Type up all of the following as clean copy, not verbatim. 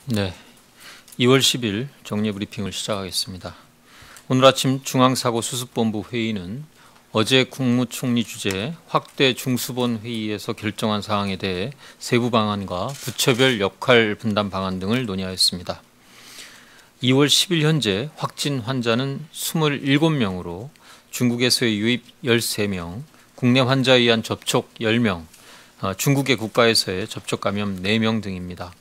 네, 2월 10일 정례 브리핑을 시작하겠습니다. 오늘 아침 중앙사고수습본부 회의는 어제 국무총리 주재 확대 중수본 회의에서 결정한 사항에 대해 세부 방안과 부처별 역할 분담 방안 등을 논의하였습니다. 2월 10일 현재 확진 환자는 27명으로 중국에서의 유입 13명, 국내 환자에 의한 접촉 10명, 중국의 국가에서의 접촉 감염 4명 등입니다.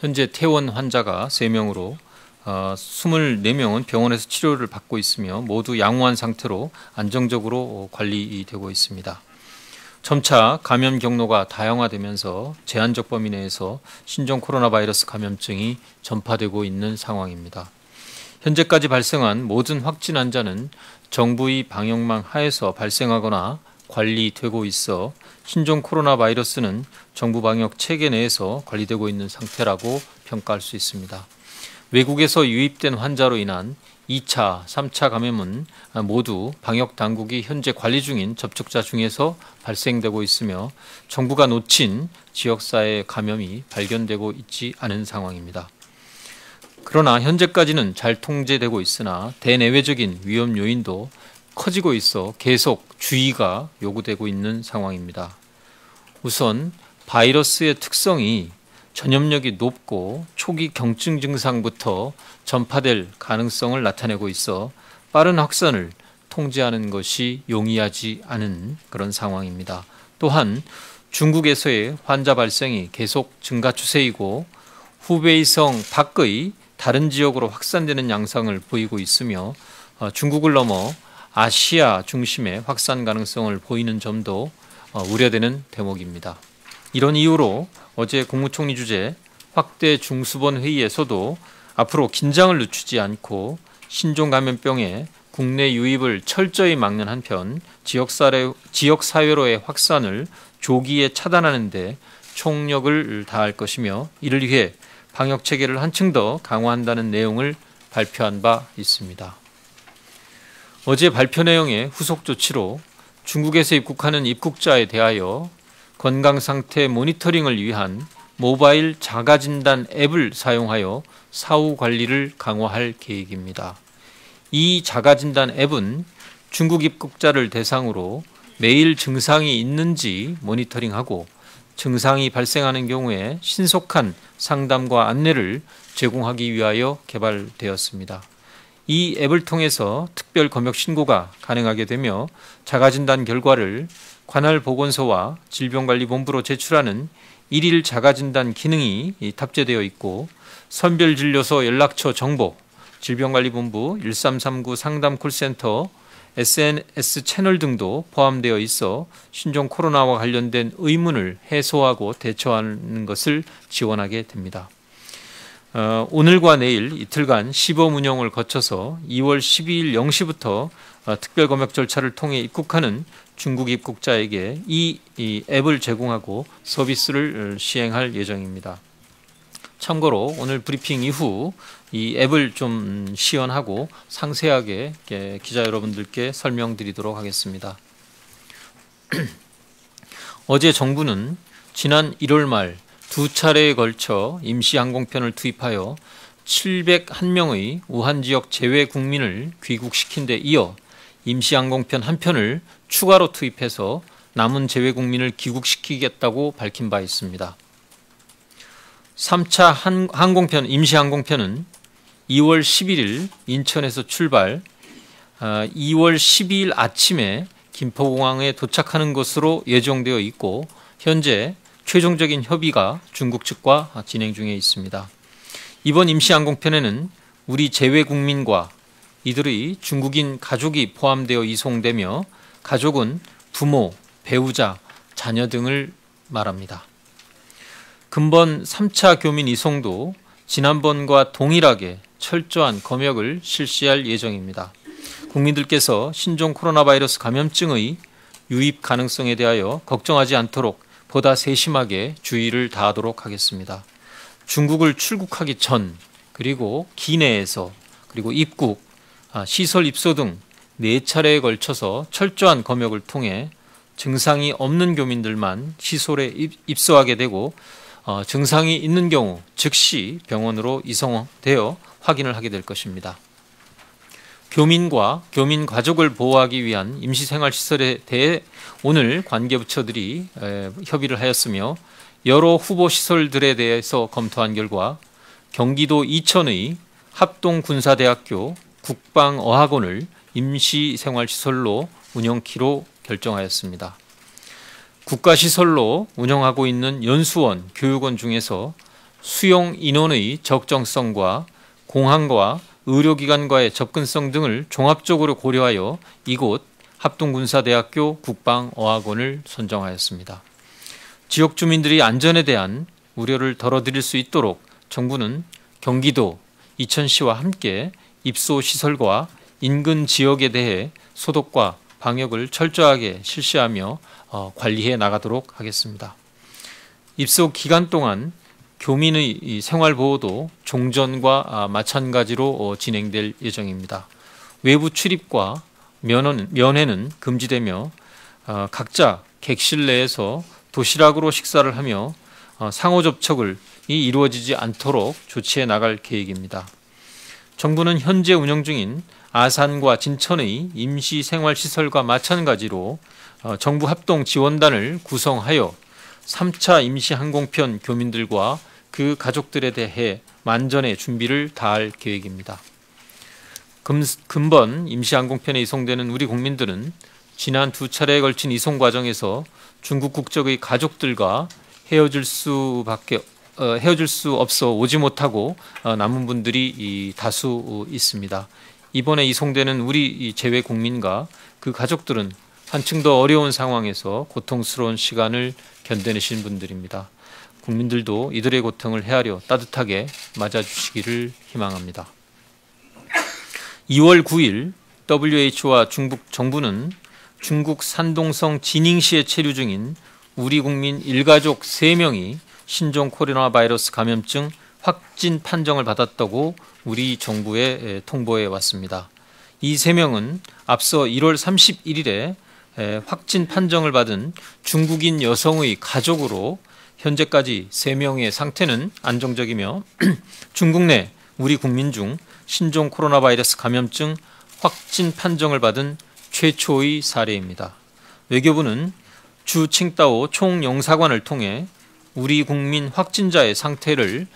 현재 퇴원 환자가 3명으로 24명은 병원에서 치료를 받고 있으며 모두 양호한 상태로 안정적으로 관리되고 있습니다. 점차 감염 경로가 다양화되면서 제한적 범위 내에서 신종 코로나 바이러스 감염증이 전파되고 있는 상황입니다. 현재까지 발생한 모든 확진 환자는 정부의 방역망 하에서 발생하거나 관리되고 있어 신종 코로나 바이러스는 정부 방역 체계 내에서 관리되고 있는 상태라고 평가할 수 있습니다. 외국에서 유입된 환자로 인한 2차, 3차 감염은 모두 방역 당국이 현재 관리 중인 접촉자 중에서 발생되고 있으며 정부가 놓친 지역사회 감염이 발견되고 있지 않은 상황입니다. 그러나 현재까지는 잘 통제되고 있으나 대내외적인 위험 요인도 커지고 있어 계속 주의가 요구되고 있는 상황입니다. 우선 바이러스의 특성이 전염력이 높고 초기 경증 증상부터 전파될 가능성을 나타내고 있어 빠른 확산을 통제하는 것이 용이하지 않은 그런 상황입니다. 또한 중국에서의 환자 발생이 계속 증가 추세이고 후베이성 밖의 다른 지역으로 확산되는 양상을 보이고 있으며 중국을 넘어 아시아 중심의 확산 가능성을 보이는 점도 우려되는 대목입니다. 이런 이유로 어제 국무총리 주재 확대 중수본 회의에서도 앞으로 긴장을 늦추지 않고 신종 감염병의 국내 유입을 철저히 막는 한편 지역사회로의 확산을 조기에 차단하는 데 총력을 다할 것이며 이를 위해 방역체계를 한층 더 강화한다는 내용을 발표한 바 있습니다. 어제 발표 내용의 후속 조치로 중국에서 입국하는 입국자에 대하여 건강상태 모니터링을 위한 모바일 자가진단 앱을 사용하여 사후 관리를 강화할 계획입니다. 이 자가진단 앱은 중국 입국자를 대상으로 매일 증상이 있는지 모니터링하고 증상이 발생하는 경우에 신속한 상담과 안내를 제공하기 위하여 개발되었습니다. 이 앱을 통해서 특별 검역 신고가 가능하게 되며 자가진단 결과를 관할 보건소와 질병관리본부로 제출하는 일일 자가진단 기능이 탑재되어 있고 선별진료소 연락처 정보, 질병관리본부 1339 상담 콜센터, SNS 채널 등도 포함되어 있어 신종 코로나와 관련된 의문을 해소하고 대처하는 것을 지원하게 됩니다. 오늘과 내일 이틀간 시범 운영을 거쳐서 2월 12일 0시부터 특별검역 절차를 통해 입국하는 중국 입국자에게 이 앱을 제공하고 서비스를 시행할 예정입니다. 참고로 오늘 브리핑 이후 이 앱을 좀 시연하고 상세하게 기자 여러분들께 설명드리도록 하겠습니다. 어제 정부는 지난 1월 말 2차례에 걸쳐 임시항공편을 투입하여 701명의 우한 지역 제외 국민을 귀국시킨 데 이어 임시항공편 한 편을 추가로 투입해서 남은 제외 국민을 귀국시키겠다고 밝힌 바 있습니다. 3차 임시항공편은 2월 11일 인천에서 출발, 2월 12일 아침에 김포공항에 도착하는 것으로 예정되어 있고 현재 최종적인 협의가 중국 측과 진행 중에 있습니다. 이번 임시항공편에는 우리 제외 국민과 이들의 중국인 가족이 포함되어 이송되며 가족은 부모, 배우자, 자녀 등을 말합니다. 금번 3차 교민 이송도 지난번과 동일하게 철저한 검역을 실시할 예정입니다. 국민들께서 신종 코로나 바이러스 감염증의 유입 가능성에 대하여 걱정하지 않도록 보다 세심하게 주의를 다하도록 하겠습니다. 중국을 출국하기 전 그리고 기내에서 그리고 입국, 시설 입소 등 4차례에 걸쳐서 철저한 검역을 통해 증상이 없는 교민들만 시설에 입소하게 되고 증상이 있는 경우 즉시 병원으로 이송되어 확인을 하게 될 것입니다. 교민과 교민 가족을 보호하기 위한 임시생활시설에 대해 오늘 관계부처들이 협의를 하였으며 여러 후보 시설들에 대해서 검토한 결과 경기도 이천의 합동군사대학교 국방어학원을 임시생활시설로 운영키로 결정하였습니다. 국가시설로 운영하고 있는 연수원, 교육원 중에서 수용 인원의 적정성과 공항과 의료기관과의 접근성 등을 종합적으로 고려하여 이곳 합동군사대학교 국방어학원을 선정하였습니다. 지역 주민들의 안전에 대한 우려를 덜어드릴 수 있도록 정부는 경기도, 이천시와 함께 입소 시설과 인근 지역에 대해 소독과 방역을 철저하게 실시하며 관리해 나가도록 하겠습니다. 입소 기간 동안 교민의 생활보호도 종전과 마찬가지로 진행될 예정입니다. 외부 출입과 면회는 금지되며 각자 객실 내에서 도시락으로 식사를 하며 상호 접촉이 이루어지지 않도록 조치해 나갈 계획입니다. 정부는 현재 운영 중인 아산과 진천의 임시생활시설과 마찬가지로 정부 합동 지원단을 구성하여 3차 임시항공편 교민들과 그 가족들에 대해 만전의 준비를 다할 계획입니다. 금번 임시항공편에 이송되는 우리 국민들은 지난 2차례에 걸친 이송 과정에서 중국 국적의 가족들과 헤어질 수 없어 오지 못하고 남은 분들이 다수 있습니다. 이번에 이송되는 우리 재외 국민과 그 가족들은 한층 더 어려운 상황에서 고통스러운 시간을 견뎌내신 분들입니다. 국민들도 이들의 고통을 헤아려 따뜻하게 맞아주시기를 희망합니다. 2월 9일 WHO와 중국 정부는 중국 산동성 지닝시에 체류 중인 우리 국민 일가족 3명이 신종 코로나 바이러스 감염증 확진 판정을 받았다고 우리 정부에 통보해 왔습니다. 이 3명은 앞서 1월 31일에 확진 판정을 받은 중국인 여성의 가족으로 현재까지 3명의 상태는 안정적이며 중국 내 우리 국민 중 신종 코로나 바이러스 감염증 확진 판정을 받은 최초의 사례입니다. 외교부는 주 칭따오 총영사관을 통해 우리 국민 확진자의 상태를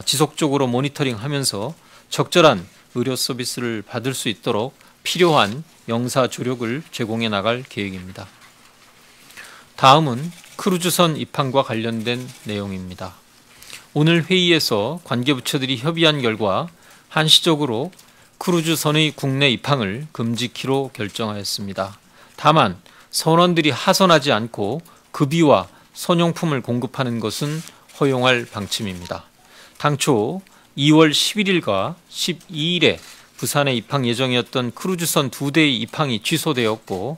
지속적으로 모니터링하면서 적절한 의료 서비스를 받을 수 있도록 필요한 영사 조력을 제공해 나갈 계획입니다. 다음은 크루즈선 입항과 관련된 내용입니다. 오늘 회의에서 관계부처들이 협의한 결과 한시적으로 크루즈선의 국내 입항을 금지키로 결정하였습니다. 다만 선원들이 하선하지 않고 급유와 선용품을 공급하는 것은 허용할 방침입니다. 당초 2월 11일과 12일에 부산에 입항 예정이었던 크루즈선 2대의 입항이 취소되었고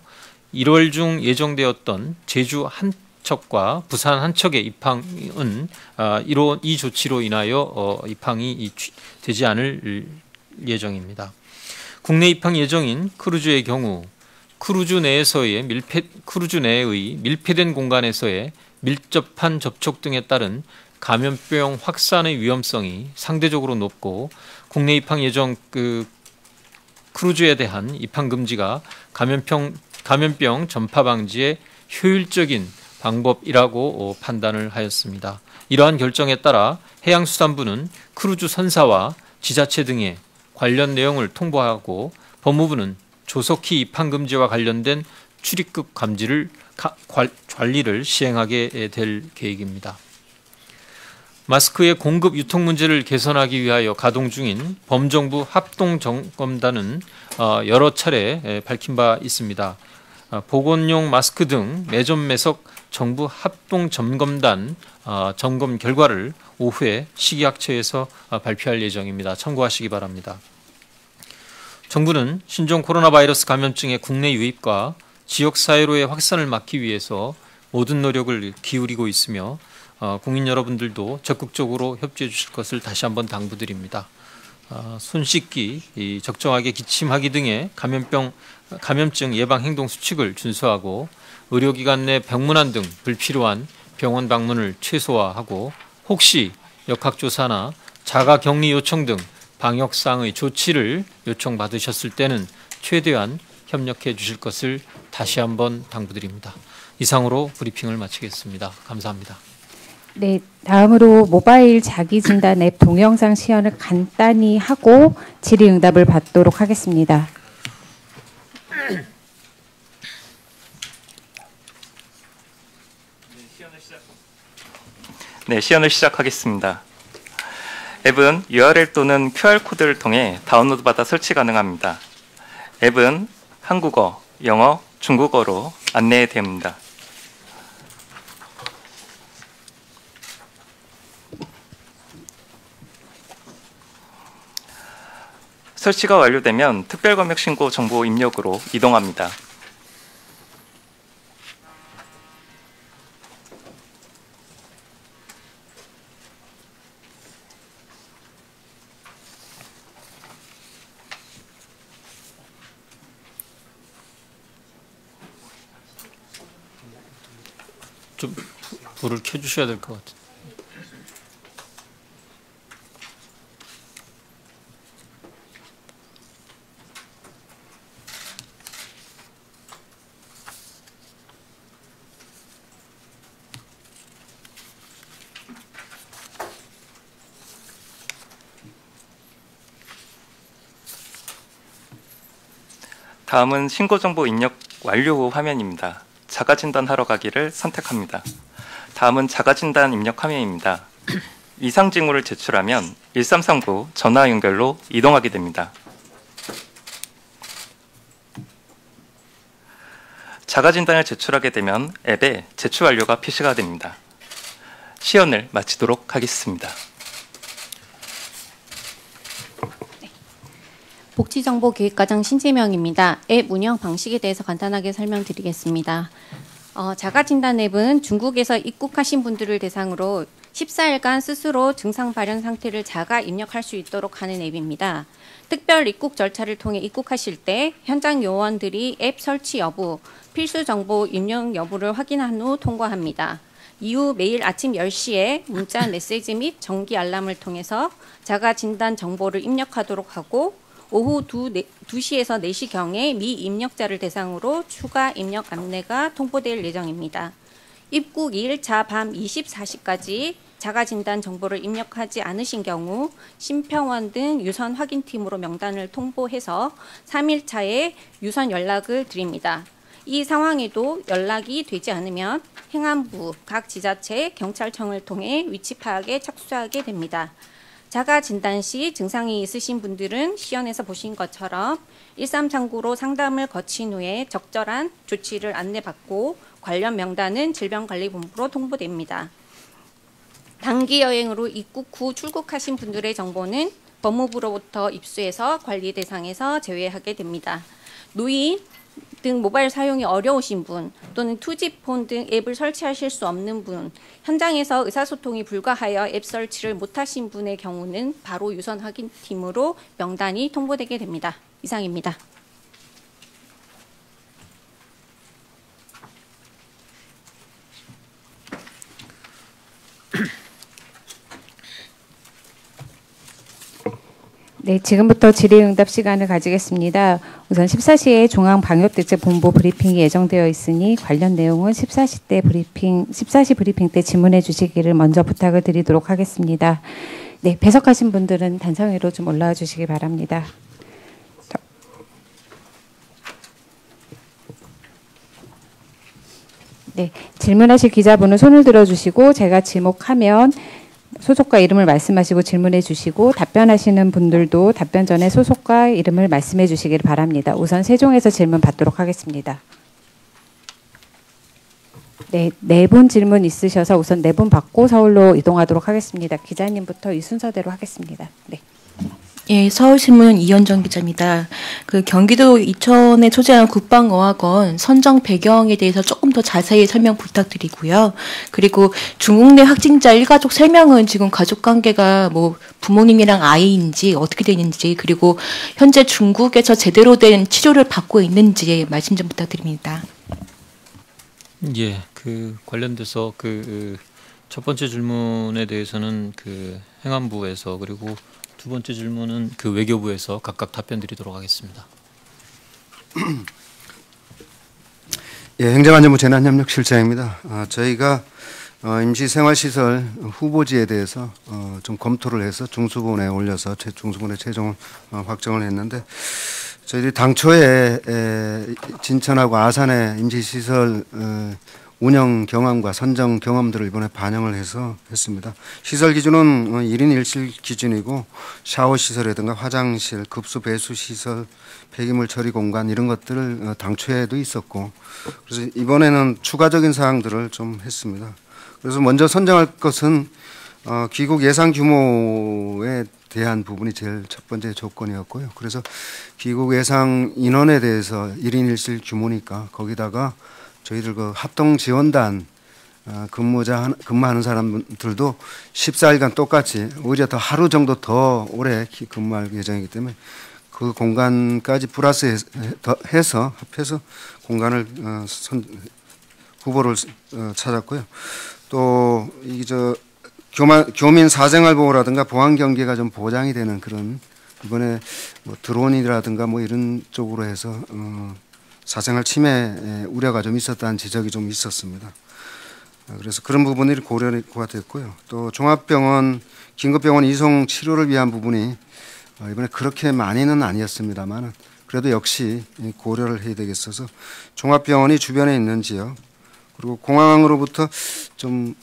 1월 중 예정되었던 제주 한 척과 부산 한 척의 입항은 이 조치로 인하여 입항이 되지 않을 예정입니다. 국내 입항 예정인 크루즈의 경우 크루즈 내의 밀폐된 공간에서의 밀접한 접촉 등에 따른 감염병 확산의 위험성이 상대적으로 높고 국내 입항 예정 크루즈에 대한 입항 금지가 감염병 전파 방지에 효율적인 방법이라고 판단을 하였습니다. 이러한 결정에 따라 해양수산부는 크루즈 선사와 지자체 등에 관련 내용을 통보하고 법무부는 조속히 입항 금지와 관련된 출입국 관리를 시행하게 될 계획입니다. 마스크의 공급 유통 문제를 개선하기 위하여 가동 중인 범정부 합동점검단은 여러 차례 밝힌 바 있습니다. 보건용 마스크 등 매점 매석 정부 합동점검단 점검 결과를 오후에 식의학처에서 발표할 예정입니다. 참고하시기 바랍니다. 정부는 신종 코로나 바이러스 감염증의 국내 유입과 지역사회로의 확산을 막기 위해서 모든 노력을 기울이고 있으며 국민 여러분들도 적극적으로 협조해 주실 것을 다시 한번 당부드립니다. 손 씻기, 적정하게 기침하기 등의 감염증 예방 행동 수칙을 준수하고 의료기관 내 병문안 등 불필요한 병원 방문을 최소화하고 혹시 역학조사나 자가격리 요청 등 방역상의 조치를 요청받으셨을 때는 최대한 협력해 주실 것을 다시 한번 당부드립니다. 이상으로 브리핑을 마치겠습니다. 감사합니다. 네, 다음으로 모바일 자기진단 앱 동영상 시연을 간단히 하고 질의응답을 받도록 하겠습니다. 네, 시연을 시작하겠습니다. 앱은 URL 또는 QR코드를 통해 다운로드받아 설치 가능합니다. 앱은 한국어, 영어, 중국어로 안내됩니다. 설치가 완료되면 특별검역신고 정보 입력으로 이동합니다. 좀 불을 켜주셔야 될 것 같아요. 다음은 신고정보 입력 완료 후 화면입니다. 자가진단하러 가기를 선택합니다. 다음은 자가진단 입력 화면입니다. 이상 징후를 제출하면 1339 전화 연결로 이동하게 됩니다. 자가진단을 제출하게 되면 앱에 제출 완료가 표시가 됩니다. 시연을 마치도록 하겠습니다. 복지정보기획과장 신재명입니다. 앱 운영 방식에 대해서 간단하게 설명드리겠습니다. 자가진단 앱은 중국에서 입국하신 분들을 대상으로 14일간 스스로 증상 발현 상태를 자가 입력할 수 있도록 하는 앱입니다. 특별 입국 절차를 통해 입국하실 때 현장 요원들이 앱 설치 여부, 필수 정보 입력 여부를 확인한 후 통과합니다. 이후 매일 아침 10시에 문자 메시지 및 정기 알람을 통해서 자가진단 정보를 입력하도록 하고 오후 2시에서 4시경에 미입력자를 대상으로 추가 입력 안내가 통보될 예정입니다. 입국 2일차 밤 24시까지 자가진단 정보를 입력하지 않으신 경우 심평원 등 유선 확인팀으로 명단을 통보해서 3일차에 유선 연락을 드립니다. 이 상황에도 연락이 되지 않으면 행안부, 각 지자체, 경찰청을 통해 위치 파악에 착수하게 됩니다. 자가 진단 시 증상이 있으신 분들은 시연에서 보신 것처럼 1339로 상담을 거친 후에 적절한 조치를 안내받고 관련 명단은 질병관리본부로 통보됩니다. 단기 여행으로 입국 후 출국하신 분들의 정보는 법무부로부터 입수해서 관리 대상에서 제외하게 됩니다. 노인 등 모바일 사용이 어려우신 분 또는 투지폰 등 앱을 설치하실 수 없는 분, 현장에서 의사소통이 불가하여 앱 설치를 못하신 분의 경우는 바로 유선 확인팀으로 명단이 통보되게 됩니다. 이상입니다. 네, 지금부터 질의응답 시간을 가지겠습니다. 우선 14시에 중앙방역대책본부 브리핑이 예정되어 있으니 관련 내용은 14시 브리핑 때 질문해 주시기를 먼저 부탁을 드리도록 하겠습니다. 네, 배석하신 분들은 단상 위로 좀 올라와 주시기 바랍니다. 네, 질문하실 기자분은 손을 들어주시고 제가 지목하면 소속과 이름을 말씀하시고 질문해 주시고 답변하시는 분들도 답변 전에 소속과 이름을 말씀해 주시기를 바랍니다. 우선 세종에서 질문 받도록 하겠습니다. 네, 4분 질문 있으셔서 우선 4분 받고 서울로 이동하도록 하겠습니다. 기자님부터 이 순서대로 하겠습니다. 네. 예, 서울신문 이현정 기자입니다. 그 경기도 이천에 소재한 국방어학원 선정 배경에 대해서 조금 더 자세히 설명 부탁드리고요. 그리고 중국 내 확진자 일가족 3명은 지금 가족 관계가 뭐 부모님이랑 아이인지 어떻게 되는지, 그리고 현재 중국에서 제대로 된 치료를 받고 있는지 말씀 좀 부탁드립니다. 예, 그 관련돼서 첫 번째 질문에 대해서는 그 행안부에서, 그리고 두 번째 질문은 그 외교부에서 각각 답변 드리도록 하겠습니다. 예, 행정안전부 재난협력실장입니다. 저희가 임시생활시설 후보지에 대해서 좀 검토를 해서 중수본에 올려서 중수본에 최종 확정을 했는데, 저희들이 당초에 진천하고 아산의 임시시설 운영 경험과 선정 경험들을 이번에 반영을 해서 했습니다. 시설 기준은 1인 1실 기준이고, 샤워 시설이라든가 화장실, 급수 배수 시설, 폐기물 처리 공간 이런 것들을 당초에도 있었고, 그래서 이번에는 추가적인 사항들을 좀 했습니다. 그래서 먼저 선정할 것은 귀국 예상 규모에 대한 부분이 제일 첫 번째 조건이었고요. 그래서 귀국 예상 인원에 대해서 1인 1실 규모니까 거기다가 저희들 그 합동 지원단 근무하는 사람들도 14일간 똑같이, 오히려 더 하루 정도 더 오래 근무할 예정이기 때문에 그 공간까지 플러스해서 합해서 공간을 후보를 찾았고요. 또 이 교민 사생활 보호라든가 보안 경계가 좀 보장이 되는 그런, 이번에 뭐 드론이라든가 뭐 이런 쪽으로 해서 사생활 침해 우려가 좀 있었다는 지적이 좀 있었습니다. 그래서 그런 부분이 고려가 됐고요. 또 종합병원, 긴급병원 이송 치료를 위한 부분이 이번에 그렇게 많이는 아니었습니다만, 그래도 역시 고려를 해야 되겠어서 종합병원이 주변에 있는 지역, 그리고 공항으로부터 좀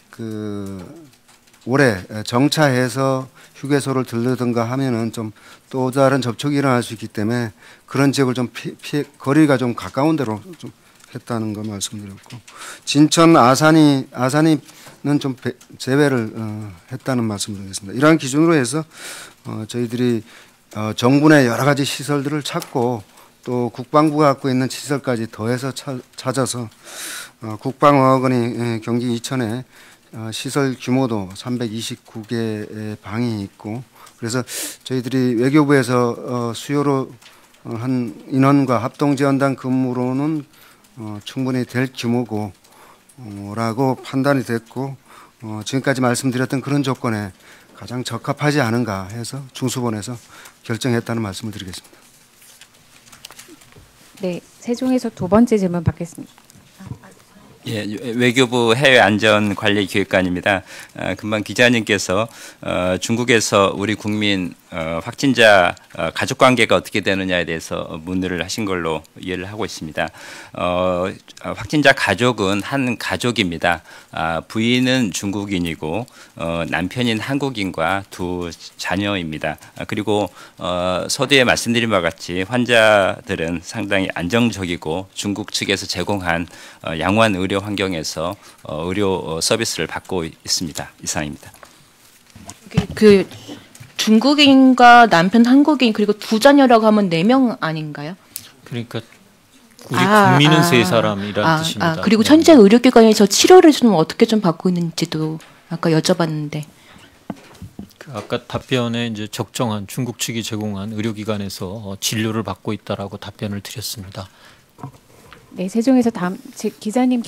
오래 정차해서 휴게소를 들르든가 하면은 좀 또 다른 접촉이 일어날 수 있기 때문에 그런 지역을 좀 거리가 좀 가까운 데로 좀 했다는 거 말씀드렸고, 진천 아산이는 좀 제외를 했다는 말씀드리겠습니다. 이러한 기준으로 해서 저희들이 정군의 여러 가지 시설들을 찾고, 또 국방부가 갖고 있는 시설까지 더해서 찾아서 국방어학 원이 경기 이천에 시설 규모도 329개의 방이 있고, 그래서 저희들이 외교부에서 수요로 한 인원과 합동지원단 근무로는 충분히 될 규모고 라고 판단이 됐고, 지금까지 말씀드렸던 그런 조건에 가장 적합하지 않은가 해서 중수본에서 결정했다는 말씀을 드리겠습니다. 네, 세종에서 두 번째 질문 받겠습니다. 예, 외교부 해외안전관리기획관입니다. 금방 기자님께서 중국에서 우리 국민 확진자 가족관계가 어떻게 되느냐에 대해서 문의를 하신 걸로 이해를 하고 있습니다. 확진자 가족은 한 가족입니다. 부인은 중국인이고 남편인 한국인과 두 자녀입니다. 그리고 서두에 말씀드린 바와 같이 환자들은 상당히 안정적이고 중국 측에서 제공한 양호한 의료 환경에서 의료 서비스를 받고 있습니다. 이상입니다. 그 중국인과 남편 한국인 그리고 두 자녀라고 하면 4명 아닌가요? 그러니까 우리 국민은 3사람이라는 뜻입니다. 그리고 네. 현재 의료기관에서 치료를 좀 어떻게 좀 받고 있는지도 아까 여쭤봤는데. 아까 답변에 이제 적정한 중국 측이 제공한 의료기관에서 진료를 받고 있다라고 답변을 드렸습니다. 네, 세종에서 다음 기자님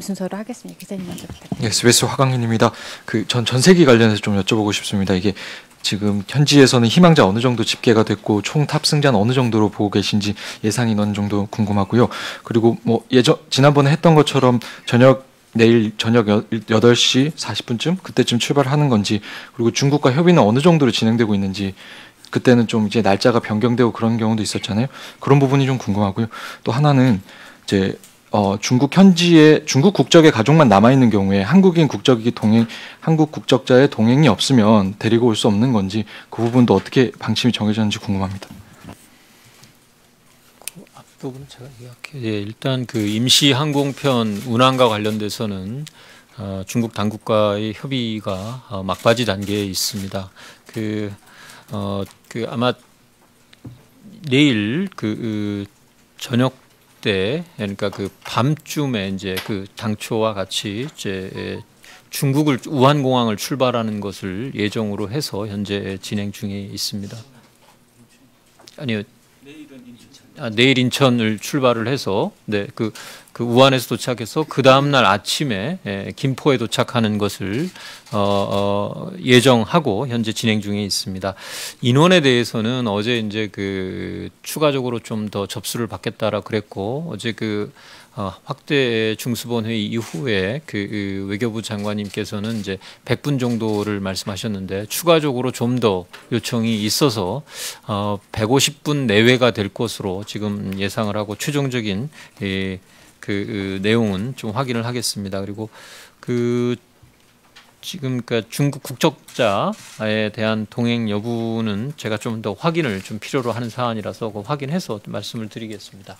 순서로 하겠습니다. 기자님 먼저 부탁드립니다. SBS 화강윤입니다. 전 전세기 관련해서 좀 여쭤보고 싶습니다. 이게 지금 현지에서는 희망자 어느 정도 집계가 됐고 총 탑승자는 어느 정도로 보고 계신지 예상 인원 정도 궁금하고요. 그리고 뭐 지난번에 했던 것처럼 내일 저녁 8시 40분쯤 그때쯤 출발하는 건지, 그리고 중국과 협의는 어느 정도로 진행되고 있는지, 그때는 좀 이제 날짜가 변경되고 그런 경우도 있었잖아요. 그런 부분이 좀 궁금하고요. 또 하나는 이제 중국 현지에 중국 국적의 가족만 남아 있는 경우에 한국 국적자의 동행이 없으면 데리고 올 수 없는 건지, 그 부분도 어떻게 방침이 정해졌는지 궁금합니다. 그 앞부분 제가 이야기할게요. 예, 일단 그 임시 항공편 운항과 관련돼서는 중국 당국과의 협의가 막바지 단계에 있습니다. 아마 내일 저녁 때, 그러니까 밤쯤에 이제 당초와 같이 이제 우한 공항을 출발하는 것을 예정으로 해서 현재 진행 중에 있습니다. 아니요. 내일 인천을 출발을 해서 그 우한에서 도착해서 그 다음 날 아침에 김포에 도착하는 것을 예정하고 현재 진행 중에 있습니다. 인원에 대해서는 어제 이제 추가적으로 좀 더 접수를 받겠다라 그랬고, 어제 확대 중수본 회의 이후에 외교부 장관님께서는 이제 100분 정도를 말씀하셨는데, 추가적으로 좀 더 요청이 있어서 150분 내외가 될 것으로 지금 예상을 하고, 최종적인 내용은 좀 확인을 하겠습니다. 그리고 지금 중국 국적자에 대한 동행 여부는 제가 좀 더 확인을 좀 필요로 하는 사안이라서 확인해서 말씀을 드리겠습니다.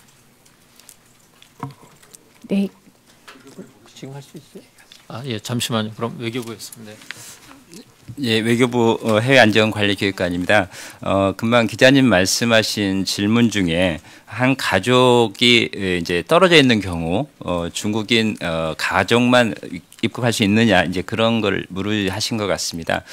네. 지금 할 수 있어요? 예, 잠시만요. 그럼 외교부였습니다. 예, 외교부 해외안전관리기획관입니다. 금방 기자님 말씀하신 질문 중에 한 가족이 이제 떨어져 있는 경우 중국인 가족만 입국할 수 있느냐, 이제 그런 걸 물으하신 것 같습니다.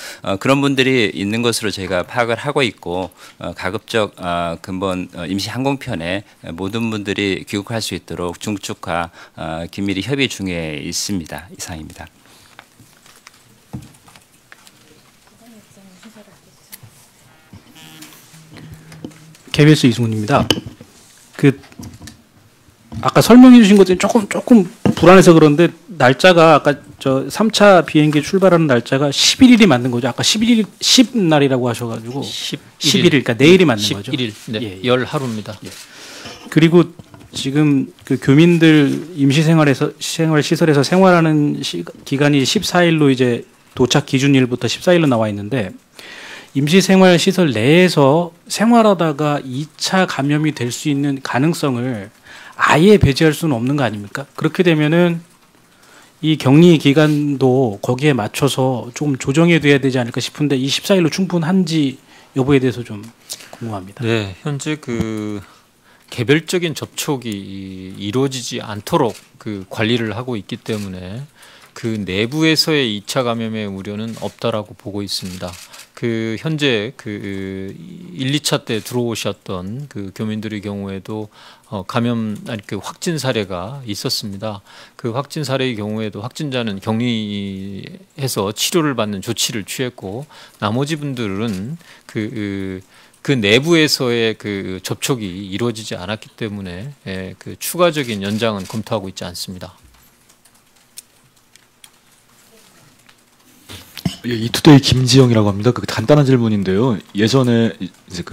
그런 분들이 있는 것으로 저희가 파악을 하고 있고, 가급적 근본 임시 항공편에 모든 분들이 귀국할 수 있도록 중국 측과 긴밀히 협의 중에 있습니다. 이상입니다. KBS 이승훈입니다. 아까 설명해 주신 것들이 조금 불안해서 그런데, 날짜가 아까 3차 비행기 출발하는 날짜가 11일이 맞는 거죠? 아까 10날이라고 하셔가지고 11일, 그러니까 내일이 맞는 거죠? 11일, 네, 예. 열 하루입니다. 예. 그리고 지금 교민들 임시생활시설에서 생활하는 기간이 14일로 이제 도착 기준일부터 14일로 나와 있는데, 임시생활시설 내에서 생활하다가 2차 감염이 될 수 있는 가능성을 아예 배제할 수는 없는 거 아닙니까? 그렇게 되면은 이 격리 기간도 거기에 맞춰서 조금 조정해 둬야 되지 않을까 싶은데, 이 14일로 충분한지 여부에 대해서 좀 궁금합니다. 네, 현재 개별적인 접촉이 이루어지지 않도록 관리를 하고 있기 때문에 내부에서의 2차 감염의 우려는 없다라고 보고 있습니다. 현재 1, 2차 때 들어오셨던 교민들의 경우에도 확진 사례가 있었습니다. 확진 사례의 경우에도 확진자는 격리해서 치료를 받는 조치를 취했고, 나머지 분들은 내부에서의 접촉이 이루어지지 않았기 때문에 추가적인 연장은 검토하고 있지 않습니다. 예, 이투데이 김지영이라고 합니다. 간단한 질문인데요. 예전에 이제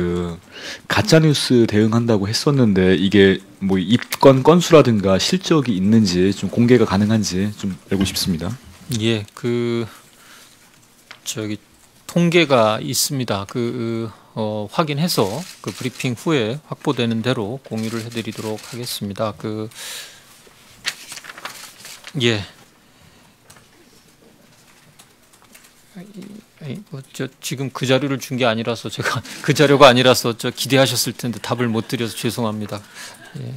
가짜 뉴스 대응한다고 했었는데, 이게 뭐 입건 건수라든가 실적이 있는지 좀 공개가 가능한지 좀 알고 싶습니다. 예, 통계가 있습니다. 확인해서 브리핑 후에 확보되는 대로 공유를 해드리도록 하겠습니다. 예. 지금 그 자료를 준 게 아니라서, 제가 그 자료가 아니라서 기대하셨을 텐데 답을 못 드려서 죄송합니다. 예.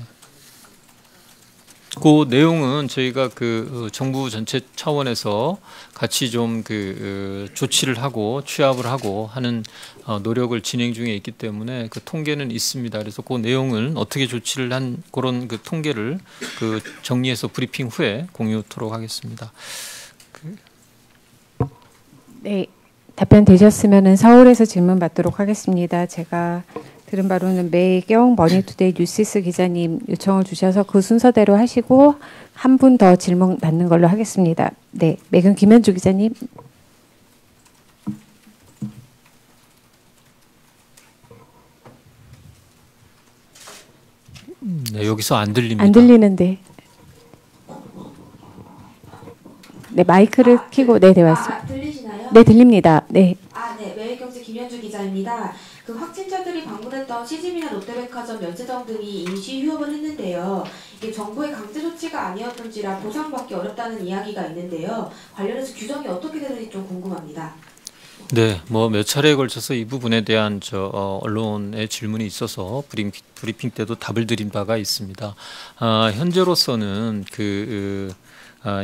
그 내용은 저희가 정부 전체 차원에서 같이 좀 조치를 하고 취합을 하고 하는 노력을 진행 중에 있기 때문에 통계는 있습니다. 그래서 그 내용은 어떻게 조치를 한 그런 통계를 정리해서 브리핑 후에 공유토록 하겠습니다. 네, 답변 되셨으면 서울에서 질문 받도록 하겠습니다. 제가 들은 바로는 매경 머니투데이 뉴시스 기자님 요청을 주셔서 그 순서대로 하시고 한 분 더 질문 받는 걸로 하겠습니다. 네, 매경 김현주 기자님. 네, 여기서 안 들립니다. 안 들리는데. 네, 마이크를 켜고. 네, 맞습니다. 들리시나요? 네, 들립니다. 네. 네, 매일경제 김현주 기자입니다. 확진자들이 방문했던 CGV나 롯데백화점, 면세점 등이 임시 휴업을 했는데요. 이게 정부의 강제 조치가 아니었던지라 보상받기 어렵다는 이야기가 있는데요. 관련해서 규정이 어떻게 되는지 좀 궁금합니다. 네, 몇 차례에 걸쳐서 이 부분에 대한 언론의 질문이 있어서 브리핑 때도 답을 드린 바가 있습니다. 현재로서는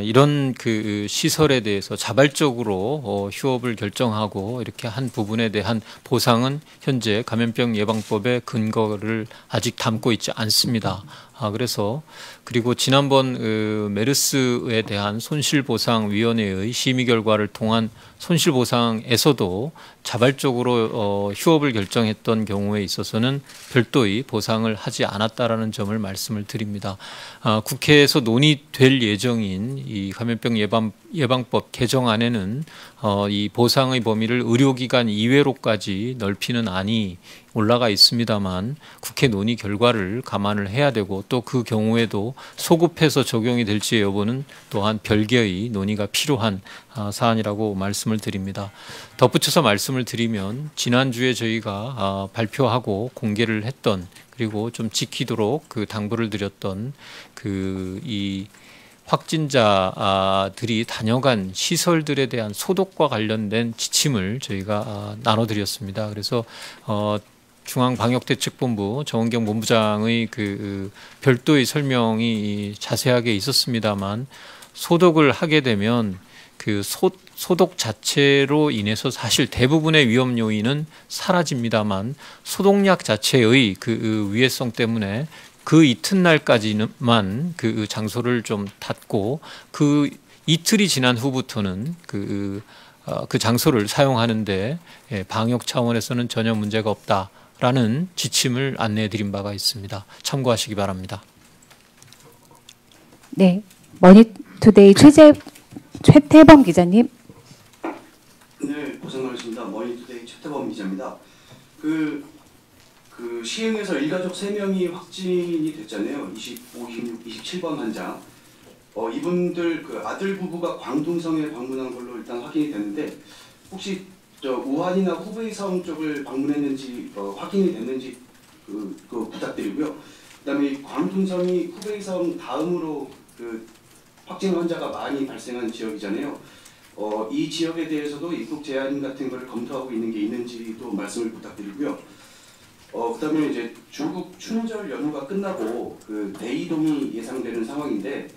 이런 그 시설에 대해서 자발적으로 휴업을 결정하고 이렇게 한 부분에 대한 보상은 현재 감염병 예방법의 근거를 아직 담고 있지 않습니다. 그래서 그리고 지난번 메르스에 대한 손실보상위원회의 심의 결과를 통한 손실보상에서도 자발적으로 휴업을 결정했던 경우에 있어서는 별도의 보상을 하지 않았다라는 점을 말씀을 드립니다. 국회에서 논의될 예정인 이 감염병 예방법 개정안에는 이 보상의 범위를 의료기관 이외로까지 넓히는 안이 올라가 있습니다만 국회 논의 결과를 감안을 해야 되고 또 그 경우에도 소급해서 적용이 될지 여부는 또한 별개의 논의가 필요한 사안이라고 말씀을 드립니다. 덧붙여서 말씀을 드리면 지난주에 저희가 발표하고 공개를 했던 그리고 좀 지키도록 그 당부를 드렸던 이 확진자들이 다녀간 시설들에 대한 소독과 관련된 지침을 저희가 나눠드렸습니다. 그래서 중앙방역대책본부 정은경 본부장의 그 별도의 설명이 자세하게 있었습니다만 소독을 하게 되면 그 소독 자체로 인해서 사실 대부분의 위험 요인은 사라집니다만 소독약 자체의 그 위해성 때문에 그 이튿날까지만 그 장소를 좀 닫고 그 이틀이 지난 후부터는 그 장소를 사용하는데 방역 차원에서는 전혀 문제가 없다라는 지침을 안내해 드린 바가 있습니다. 참고하시기 바랍니다. 네, 머니투데이 최태범 기자님. 네, 고생 많으십니다. 머니투데이 최태범 기자입니다. 그 시흥에서 일가족 3명이 확진이 됐잖아요. 25, 26, 27번 환자. 이분들 그 아들 부부가 광둥성에 방문한 걸로 일단 확인이 됐는데 혹시 우한이나 후베이성 쪽을 방문했는지 확인이 됐는지 그 부탁드리고요. 그다음에 광둥성이 후베이성 다음으로 그 확진 환자가 많이 발생한 지역이잖아요. 이 지역에 대해서도 입국 제한 같은 걸 검토하고 있는 게 있는지도 말씀을 부탁드리고요. 그다음에 이제 중국 춘절 연휴가 끝나고 그 대이동이 예상되는 상황인데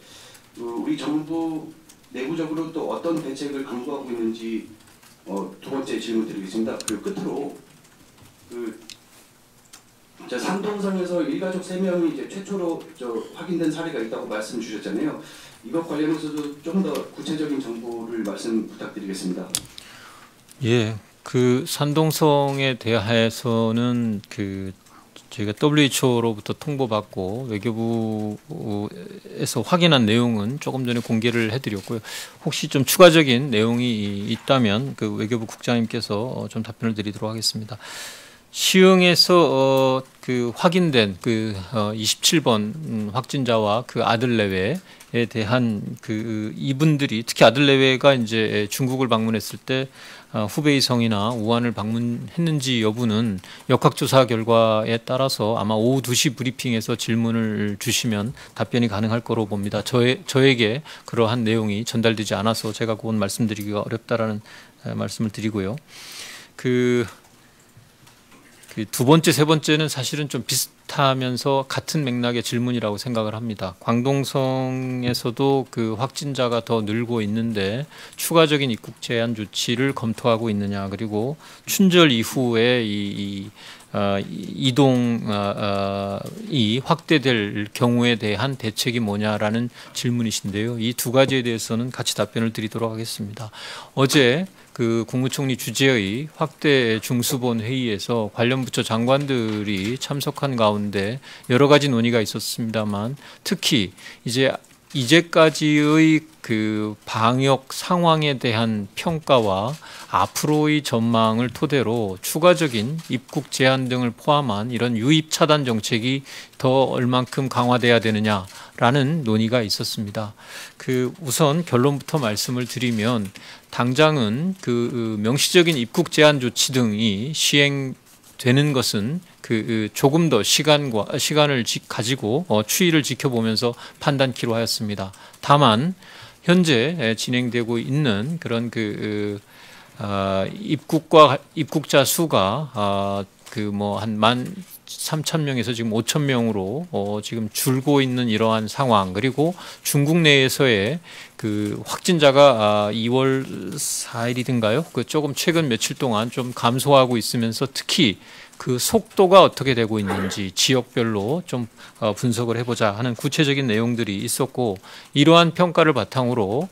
우리 정부 내부적으로 또 어떤 대책을 강구하고 있는지 두 번째 질문 드리겠습니다. 그 끝으로 산동성에서 일가족 3명이 이제 최초로 확인된 사례가 있다고 말씀 주셨잖아요. 이것 관련해서도 좀 더 구체적인 정보를 말씀 부탁드리겠습니다. 예. 그 산동성에 대해서는 저희가 WHO로부터 통보받고 외교부에서 확인한 내용은 조금 전에 공개를 해드렸고요. 혹시 좀 추가적인 내용이 있다면 그 외교부 국장님께서 좀 답변을 드리도록 하겠습니다. 시흥에서 그 확인된 그 27번 확진자와 그 아들 내외에 대한 그 이분들이 특히 아들 내외가 이제 중국을 방문했을 때 후베이성이나 우한을 방문했는지 여부는 역학조사 결과에 따라서 아마 오후 2시 브리핑에서 질문을 주시면 답변이 가능할 거로 봅니다. 저에게 그러한 내용이 전달되지 않아서 제가 그건 말씀드리기가 어렵다라는 말씀을 드리고요. 그 두 번째, 세 번째는 사실은 좀 비슷하면서 같은 맥락의 질문이라고 생각을 합니다. 광동성에서도 그 확진자가 더 늘고 있는데 추가적인 입국 제한 조치를 검토하고 있느냐, 그리고 춘절 이후에 이동이 확대될 경우에 대한 대책이 뭐냐라는 질문이신데요. 이 두 가지에 대해서는 같이 답변을 드리도록 하겠습니다. 어제 그 국무총리 주재의 확대 중수본 회의에서 관련 부처 장관들이 참석한 가운데 여러 가지 논의가 있었습니다만 특히 이제까지의 그 방역 상황에 대한 평가와 앞으로의 전망을 토대로 추가적인 입국 제한 등을 포함한 이런 유입 차단 정책이 더 얼만큼 강화돼야 되느냐라는 논의가 있었습니다. 우선 결론부터 말씀을 드리면 당장은 그 명시적인 입국 제한 조치 등이 시행되는 것은 조금 더 시간을 가지고 추이를 지켜보면서 판단키로 하였습니다. 다만 현재 진행되고 있는 그런 입국자 수가 한 3,000명에서 지금 5,000명으로 지금 줄고 있는 이러한 상황, 그리고 중국 내에서의 그 확진자가 2월 4일이든가요? 그 조금 최근 며칠 동안 좀 감소하고 있으면서 특히 그 속도가 어떻게 되고 있는지 지역별로 좀 분석을 해보자 하는 구체적인 내용들이 있었고, 이러한 평가를 바탕으로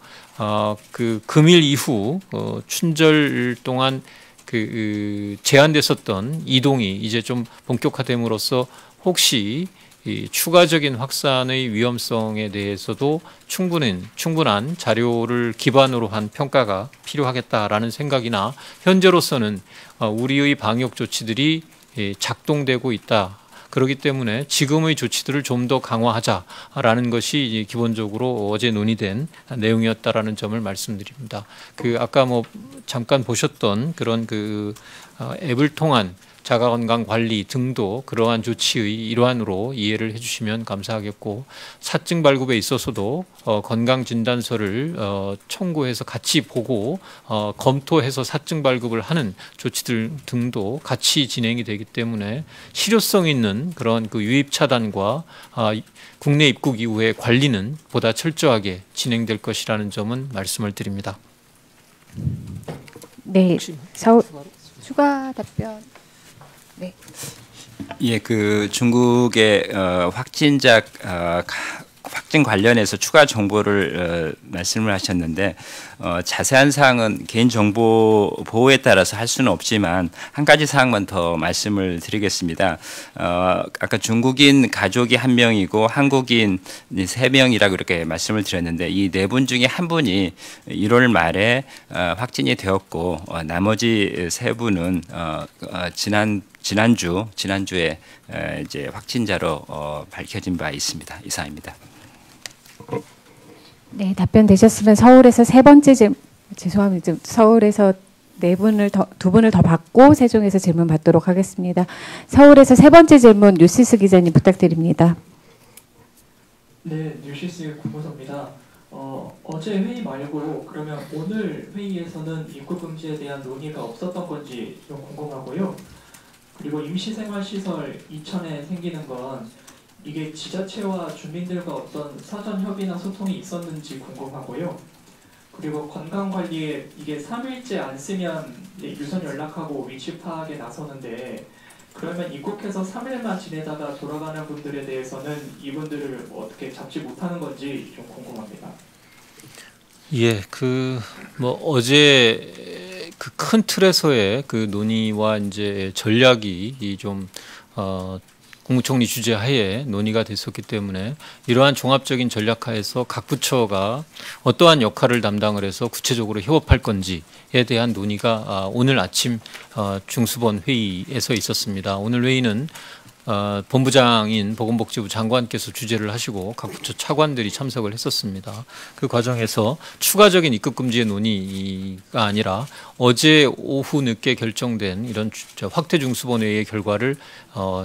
그 금일 이후 춘절 동안 그 제한됐었던 이동이 이제 좀 본격화됨으로써 혹시 이 추가적인 확산의 위험성에 대해서도 충분한 자료를 기반으로 한 평가가 필요하겠다라는 생각이나, 현재로서는 우리의 방역 조치들이 작동되고 있다. 그렇기 때문에 지금의 조치들을 좀 더 강화하자라는 것이 기본적으로 어제 논의된 내용이었다라는 점을 말씀드립니다. 그 아까 뭐 잠깐 보셨던 그런 그 앱을 통한 자가건강 관리 등도 그러한 조치의 일환으로 이해를 해주시면 감사하겠고, 사증 발급에 있어서도 건강진단서를 청구해서 같이 보고 검토해서 사증 발급을 하는 조치들 등도 같이 진행이 되기 때문에 실효성 있는 그런 그 유입 차단과 국내 입국 이후의 관리는 보다 철저하게 진행될 것이라는 점은 말씀을 드립니다. 네, 추가 답변. 네. 예, 그 중국의 확진자 확진 관련해서 추가 정보를 말씀을 하셨는데, 자세한 사항은 개인정보 보호에 따라서 할 수는 없지만 한 가지 사항만 더 말씀을 드리겠습니다. 아까 중국인 가족이 1명이고 한국인 3명이라고 이렇게 말씀을 드렸는데, 이 4분 중에 한 분이 1월 말에 확진이 되었고, 나머지 3분은 지난주에 이제 확진자로 밝혀진 바 있습니다. 이상입니다. 네, 답변 되셨으면 서울에서 세 번째 죄송합니다. 서울에서 두 분을 더 받고 세종에서 질문 받도록 하겠습니다. 서울에서 세 번째 질문 뉴시스 기자님 부탁드립니다. 네, 뉴시스 구보서입니다. 어제 회의 말고 그러면 오늘 회의에서는 입국 금지에 대한 논의가 없었던 건지 좀 궁금하고요. 그리고 임시생활시설 이천에 생기는 건 이게 지자체와 주민들과 어떤 사전 협의나 소통이 있었는지 궁금하고요. 그리고 건강관리에 이게 3일째 안 쓰면 유선 연락하고 위치 파악에 나서는데, 그러면 입국해서 3일만 지내다가 돌아가는 분들에 대해서는 이분들을 어떻게 잡지 못하는 건지 좀 궁금합니다. 예, 그 뭐 어제 그 큰 틀에서의 그 논의와 이제 전략이 좀 국무총리 주재하에 논의가 됐었기 때문에, 이러한 종합적인 전략하에서 각 부처가 어떠한 역할을 담당을 해서 구체적으로 협업할 건지에 대한 논의가 오늘 아침 중수본 회의에서 있었습니다. 오늘 회의는 본부장인 보건복지부 장관께서 주재를 하시고 각 부처 차관들이 참석을 했었습니다. 그 과정에서 추가적인 입국 금지의 논의가 아니라 어제 오후 늦게 결정된 이런 확대 중수본회의의 결과를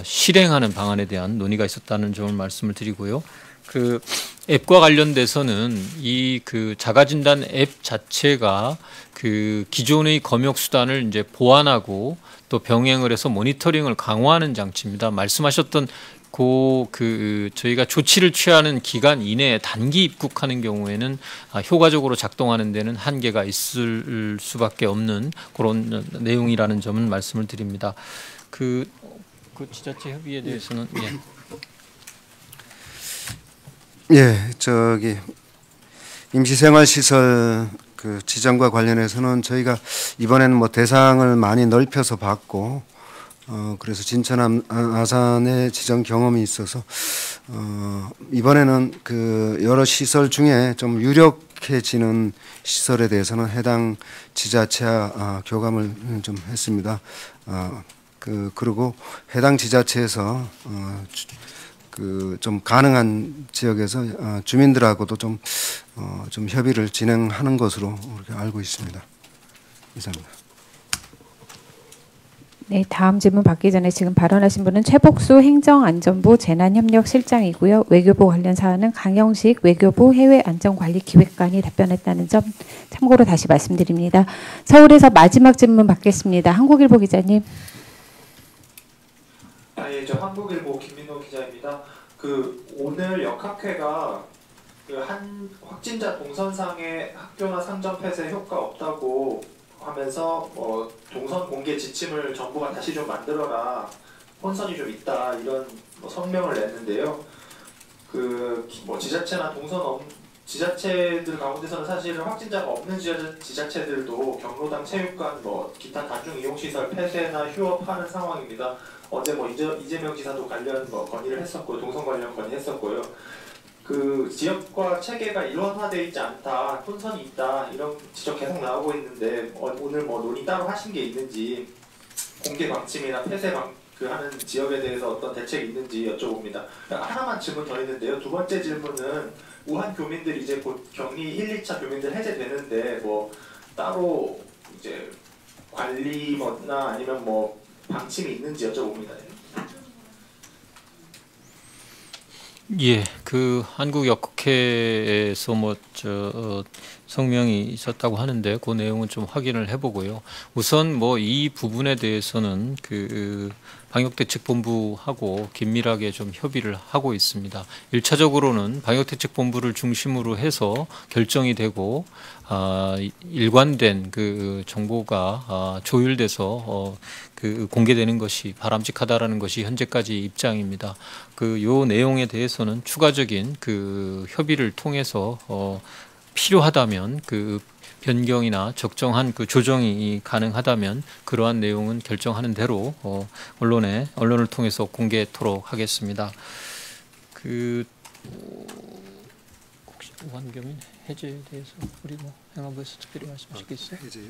실행하는 방안에 대한 논의가 있었다는 점을 말씀을 드리고요. 그 앱과 관련돼서는 이 그 자가진단 앱 자체가 그 기존의 검역 수단을 이제 보완하고 또 병행을 해서 모니터링을 강화하는 장치입니다. 말씀하셨던 저희가 조치를 취하는 기간 이내에 단기 입국하는 경우에는 효과적으로 작동하는 데는 한계가 있을 수밖에 없는 그런 내용이라는 점은 말씀을 드립니다. 그 지자체 협의에 대해서는 저기 임시생활시설 그 지정과 관련해서는 저희가 이번에는 뭐 대상을 많이 넓혀서 봤고, 그래서 진천 아산의 지정 경험이 있어서 이번에는 그 여러 시설 중에 좀 유력해지는 시설에 대해서는 해당 지자체와 교감을 좀 했습니다. 그리고 해당 지자체에서 좀 가능한 지역에서 주민들하고도 좀 협의를 진행하는 것으로 그렇게 알고 있습니다. 이상입니다. 네, 다음 질문 받기 전에 지금 발언하신 분은 최복수 행정안전부 재난협력실장이고요. 외교부 관련 사안은 강영식 외교부 해외안전관리기획관이 답변했다는 점 참고로 다시 말씀드립니다. 서울에서 마지막 질문 받겠습니다. 한국일보 기자님. 예, 저 한국일보 김민호 기자입니다. 그 오늘 역학회가 그 한 확진자 동선상의 학교나 상점 폐쇄 효과 없다고 하면서 뭐 동선 공개 지침을 정부가 다시 좀 만들어라, 혼선이 좀 있다, 이런 뭐 성명을 냈는데요. 그 뭐 지자체나 지자체들 가운데서는 사실은 확진자가 없는 지자체들도 경로당 체육관, 뭐 기타 다중 이용 시설 폐쇄나 휴업하는 상황입니다. 어제 뭐 이재명 지사도 관련 뭐 건의를 했었고, 동선 관련 건의했었고요. 그 지역과 체계가 일원화되어 있지 않다, 혼선이 있다, 이런 지적 계속 나오고 있는데 오늘 뭐 논의 따로 하신 게 있는지, 공개 방침이나 폐쇄 하는 지역에 대해서 어떤 대책이 있는지 여쭤봅니다. 하나만 질문 더 있는데요. 두 번째 질문은 우한 교민들 이제 곧 격리 1, 2차 교민들 해제되는데 뭐 따로 이제 관리나 아니면 뭐 방침이 있는지 여쭤봅니다. 예, 그 한국 역학회에서 성명이 있었다고 하는데 그 내용은 좀 확인을 해보고요. 우선 뭐 이 부분에 대해서는 그 방역대책본부하고 긴밀하게 좀 협의를 하고 있습니다. 1차적으로는 방역대책본부를 중심으로 해서 결정이 되고 일관된 그 정보가 조율돼서 그 공개되는 것이 바람직하다라는 것이 현재까지 입장입니다. 그 요 내용에 대해서는 추가적인 그 협의를 통해서 필요하다면 그 변경이나 적정한 그 조정이 가능하다면 그러한 내용은 결정하는 대로 언론을 통해서 공개토록 하겠습니다. 그 혹시 우한교민 해제에 대해서 우리 뭐 행안부에서 특별히 말씀하실 게 있어요? 해제요?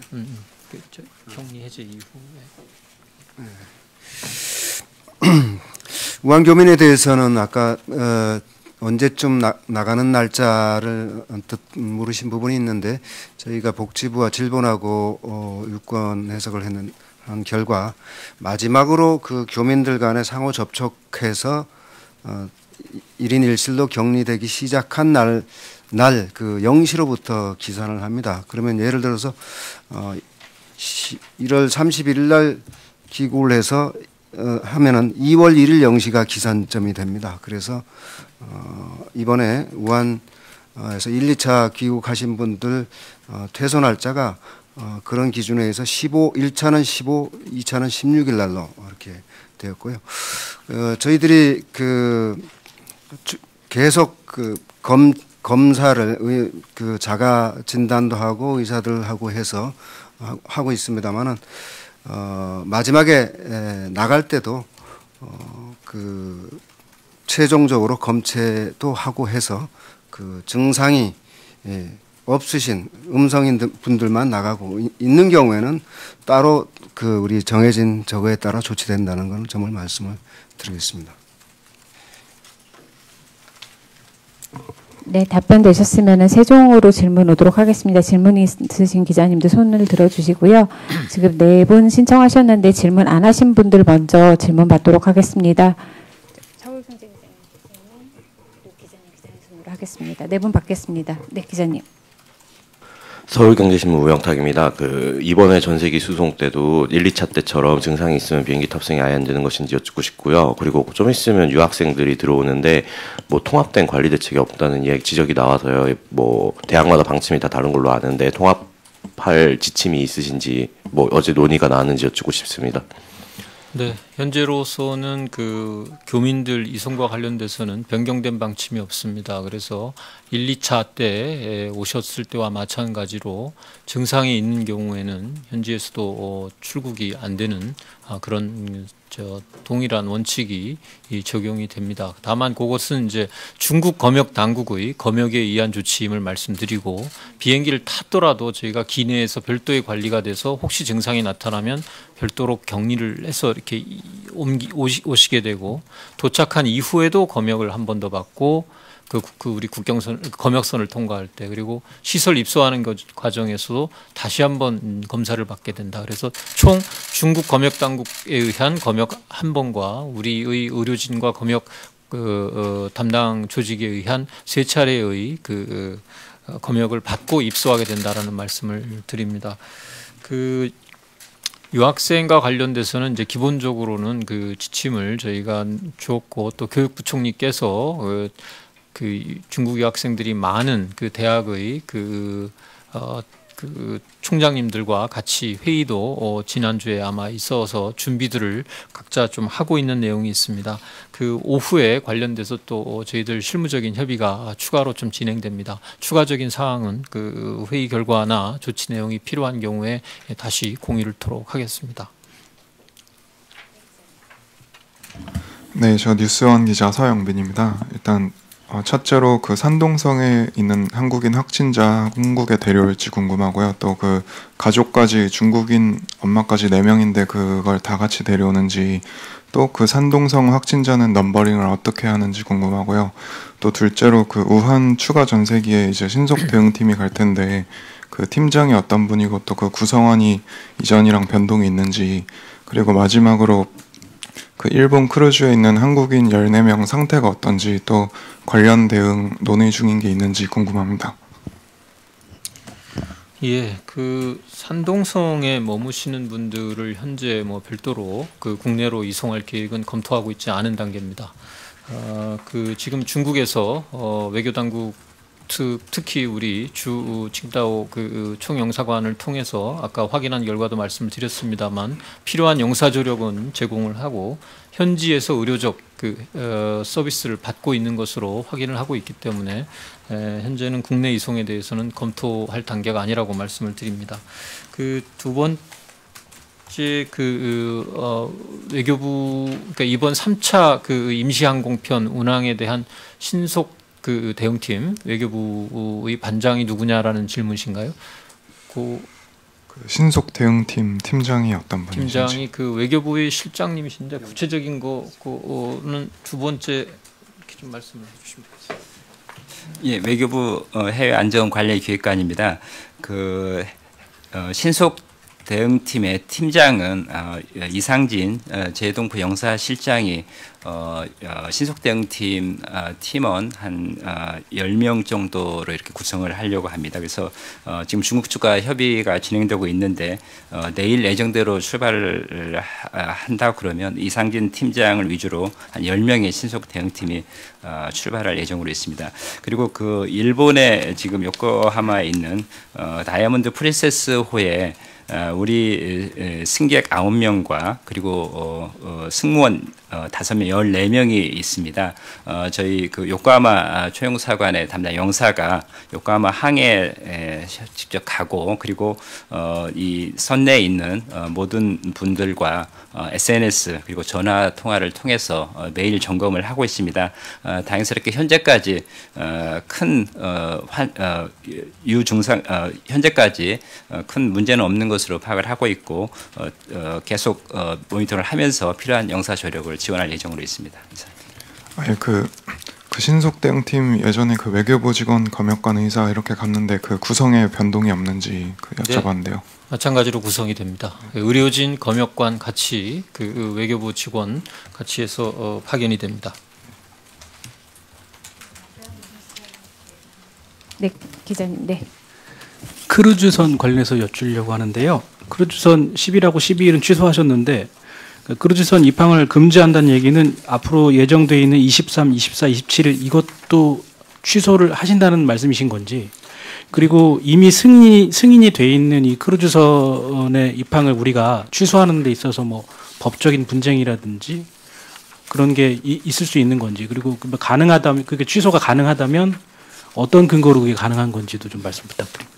그 격리 해제 이후에. 네. 우한교민에 대해서는 아까 언제쯤 나가는 날짜를 언뜻 물으신 부분이 있는데, 저희가 복지부와 질본하고 유권 해석을 한 결과 마지막으로 그 교민들 간에 상호 접촉해서 1인 1실로 격리되기 시작한 날 그 0시로부터 기산을 합니다. 그러면 예를 들어서 1월 31일 날 귀국을 해서 하면은 2월 1일 0시가 기산점이 됩니다. 그래서 이번에 우한에서 1, 2차 귀국하신 분들 퇴소 날짜가 그런 기준에 의해서 1차는 15, 2차는 16일 날로 이렇게 되었고요. 저희들이 그 계속 그 검사를 그 자가 진단도 하고 의사들하고 해서 하고 있습니다만은 마지막에 나갈 때도 그 최종적으로 검체도 하고 해서 그 증상이 없으신 음성인 분들만 나가고 있는 경우에는 따로 그 우리 정해진 저거에 따라 조치된다는 건 정말 말씀을 드리겠습니다. 네, 답변되셨으면 세종으로 질문 오도록 하겠습니다. 질문 있으신 기자님들 손을 들어주시고요. 지금 4분 신청하셨는데 질문 안 하신 분들 먼저 질문 받도록 하겠습니다. 서울경제기자님, 기자님 손으로 하겠습니다. 4분 받겠습니다. 네, 기자님. 서울경제신문 우영탁입니다. 이번에 전세기 수송 때도 1, 2차 때처럼 증상이 있으면 비행기 탑승이 아예 안 되는 것인지 여쭙고 싶고요. 그리고 좀 있으면 유학생들이 들어오는데 뭐 통합된 관리 대책이 없다는 지적이 나와서요. 뭐 대학마다 방침이 다 다른 걸로 아는데 통합할 지침이 있으신지, 뭐 어제 논의가 나왔는지 여쭙고 싶습니다. 네, 현재로서는 그 교민들 이송과 관련돼서는 변경된 방침이 없습니다. 그래서 1, 2차 때 오셨을 때와 마찬가지로 증상이 있는 경우에는 현지에서도 출국이 안 되는 그런 동일한 원칙이 적용이 됩니다. 다만 그것은 이제 중국 검역 당국의 검역에 의한 조치임을 말씀드리고, 비행기를 탔더라도 저희가 기내에서 별도의 관리가 돼서 혹시 증상이 나타나면 별도로 격리를 해서 이렇게 오시게 되고, 도착한 이후에도 검역을 한 번 더 받고, 우리 검역선을 통과할 때, 그리고 시설 입소하는 과정에서도 다시 한번 검사를 받게 된다. 그래서 총 중국 검역 당국에 의한 검역 한 번과 우리의 의료진과 검역 담당 조직에 의한 3차례의 검역을 받고 입소하게 된다라는 말씀을 드립니다. 유학생과 관련돼서는 이제 기본적으로는 그 지침을 저희가 주었고 또 교육부총리께서 그 중국 유학생들이 많은 그 대학의 그 총장님들과 같이 회의도 지난주에 아마 있어서 준비들을 각자 좀 하고 있는 내용이 있습니다. 그 오후에 관련돼서 또 저희들 실무적인 협의가 추가로 좀 진행됩니다. 추가적인 사항은 그 회의 결과나 조치 내용이 필요한 경우에 다시 공유를 토록 하겠습니다. 네, 저 뉴스원 기자 서영빈입니다. 일단 첫째로 그 산동성에 있는 한국인 확진자 한국에 데려올지 궁금하고요. 또 그 가족까지 중국인 엄마까지 4명인데 그걸 다 같이 데려오는지, 또 그 산동성 확진자는 넘버링을 어떻게 하는지 궁금하고요. 또 둘째로 그 우한 추가 전세기에 이제 신속 대응팀이 갈 텐데 그 팀장이 어떤 분이고 또 그 구성원이 이전이랑 변동이 있는지, 그리고 마지막으로 그 일본 크루즈에 있는 한국인 14명 상태가 어떤지, 또 관련 대응 논의 중인 게 있는지 궁금합니다. 예, 그 산동성에 머무시는 분들을 현재 뭐 별도로 그 국내로 이송할 계획은 검토하고 있지 않은 단계입니다. 그 지금 중국에서 외교 당국 특히 우리 주 칭다오 그 총영사관을 통해서 아까 확인한 결과도 말씀을 드렸습니다만 필요한 영사 조력은 제공을 하고 현지에서 의료적 그 서비스를 받고 있는 것으로 확인을 하고 있기 때문에 현재는 국내 이송에 대해서는 검토할 단계가 아니라고 말씀을 드립니다. 그 두 번째 외교부 그러니까 이번 3차 그 임시항공편 운항에 대한 신속 그 대응팀 외교부의 반장이 누구냐라는 질문이신가요? 그 신속 대응팀 팀장이 어떤 분이신지. 팀장이 그 외교부의 실장님이신데 구체적인 거는 두 번째 이렇게 좀 말씀을 해주시면 되겠습니다. 예, 외교부 해외 안전 관리 기획관입니다. 그 신속 대응팀의 팀장은 이상진 재동부 영사실장이 신속대응팀 팀원 한 10명 정도로 이렇게 구성을 하려고 합니다. 그래서 지금 중국 측과 협의가 진행되고 있는데 내일 예정대로 출발을 한다 그러면 이상진 팀장을 위주로 한 10명의 신속대응팀이 출발할 예정으로 있습니다. 그리고 그 일본의 지금 요코하마에 있는 다이아몬드 프린세스호에 우리 승객 9명과 그리고 승무원 5명, 14명이 있습니다. 저희 그 요코하마 초용사관의 담당 영사가 요코하마 항해에 직접 가고, 그리고 이 선내에 있는 모든 분들과 SNS 그리고 전화 통화를 통해서 매일 점검을 하고 있습니다. 다행스럽게 현재까지 큰 유증상 현재까지 큰 문제는 없는 것으로 파악을 하고 있고 계속 모니터를 하면서 필요한 영사 조력을 지원할 예정으로 있습니다. 아니 그 신속 대응팀 예전에 그 외교부 직원 검역관 의사 이렇게 갔는데 그 구성에 변동이 없는지 그 여쭤봤는데요. 네, 마찬가지로 구성이 됩니다. 의료진, 검역관 같이 그 외교부 직원 같이 해서 파견이 됩니다. 네, 기자님. 네. 크루즈선 관련해서 여쭈려고 하는데요. 크루즈선 10일하고 12일은 취소하셨는데 크루즈선 입항을 금지한다는 얘기는 앞으로 예정되어 있는 23, 24, 27일 이것도 취소를 하신다는 말씀이신 건지, 그리고 이미 승인이 돼 있는 이 크루즈선의 입항을 우리가 취소하는 데 있어서 뭐 법적인 분쟁이라든지 그런 게 있을 수 있는 건지, 그리고 가능하다면 그게 취소가 가능하다면 어떤 근거로 그게 가능한 건지도 좀 말씀 부탁드립니다.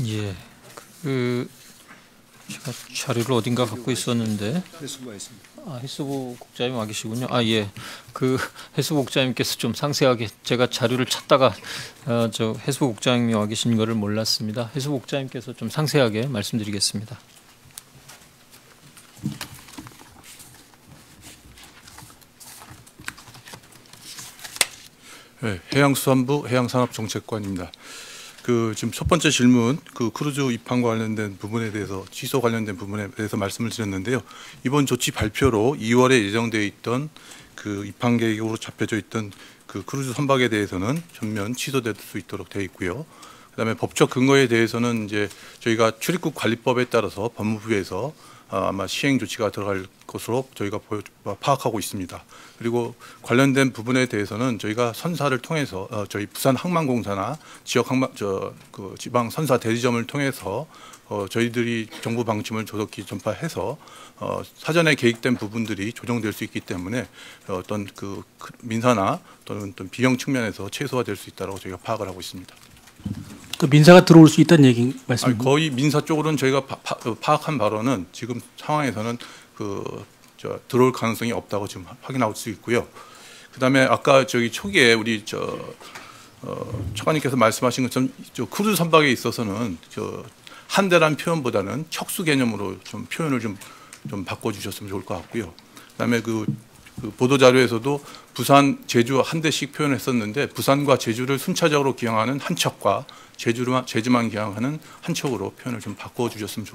예, 제가 자료를 어딘가 갖고 있었는데 해수부 국장님 와 계시군요. 예, 그 해수부 국장님께서 좀 상세하게 제가 자료를 찾다가 저 해수부 국장님이 와 계신 거를 몰랐습니다. 해수부 국장님께서 좀 상세하게 말씀드리겠습니다. 네, 해양수산부 해양산업정책관입니다. 지금 첫 번째 질문, 크루즈 입항과 관련된 부분에 대해서, 취소 관련된 부분에 대해서 말씀을 드렸는데요. 이번 조치 발표로 2월에 예정되어 있던 입항 계획으로 잡혀져 있던 크루즈 선박에 대해서는 전면 취소될 수 있도록 되어 있고요. 그다음에 법적 근거에 대해서는 이제 저희가 출입국 관리법에 따라서 법무부에서 아마 시행 조치가 들어갈 것으로 저희가 파악하고 있습니다. 그리고 관련된 부분에 대해서는 저희가 선사를 통해서 저희 부산 항만공사나 지역 지방 선사 대리점을 통해서 저희들이 정부 방침을 조속히 전파해서 사전에 계획된 부분들이 조정될 수 있기 때문에 어떤 그 민사나 또는 어떤 비용 측면에서 최소화될 수 있다고 저희가 파악을 하고 있습니다. 그 민사가 들어올 수 있다는 얘기 말씀입니까? 거의 민사 쪽으로는 저희가 파악한 바로는 지금 상황에서는 들어올 가능성이 없다고 지금 확인할 수 있고요. 그다음에 아까 저기 초기에 우리 차관님께서 말씀하신 것처럼 크루즈 선박에 있어서는 한대란 표현보다는 척수 개념으로 좀 표현을 좀 바꿔주셨으면 좋을 것 같고요. 그다음에 그 보도 자료에서도 부산, 제주 한 대씩 표현했었는데 부산과 제주를 순차적으로 기항하는 한 척과 제주만 기항하는 한 척으로 표현을 좀 바꿔주셨으면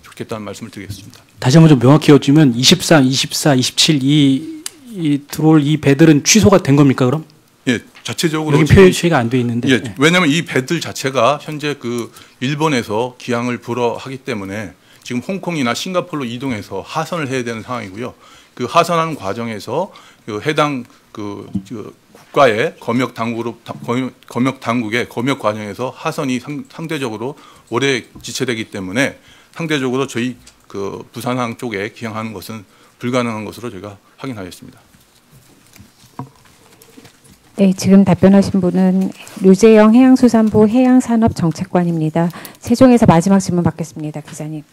좋겠다는 말씀을 드리겠습니다. 다시 한번 좀 명확히 여쭈면 23, 24, 27 이 들어올 이 배들은 취소가 된 겁니까 그럼? 예, 자체적으로 여기 표시가 안 돼 있는데. 예, 왜냐하면 이 배들 자체가 현재 그 일본에서 기항을 불허하기 때문에 지금 홍콩이나 싱가포르로 이동해서 하선을 해야 되는 상황이고요. 그 하선하는 과정에서 그 해당 국가의 검역 당국의 검역 과정에서 하선이 상대적으로 오래 지체되기 때문에 상대적으로 저희 그 부산항 쪽에 기항하는 것은 불가능한 것으로 저희가 확인하였습니다. 네, 지금 답변하신 분은 류재영 해양수산부 해양산업정책관입니다. 최종에서 마지막 질문 받겠습니다, 기자님.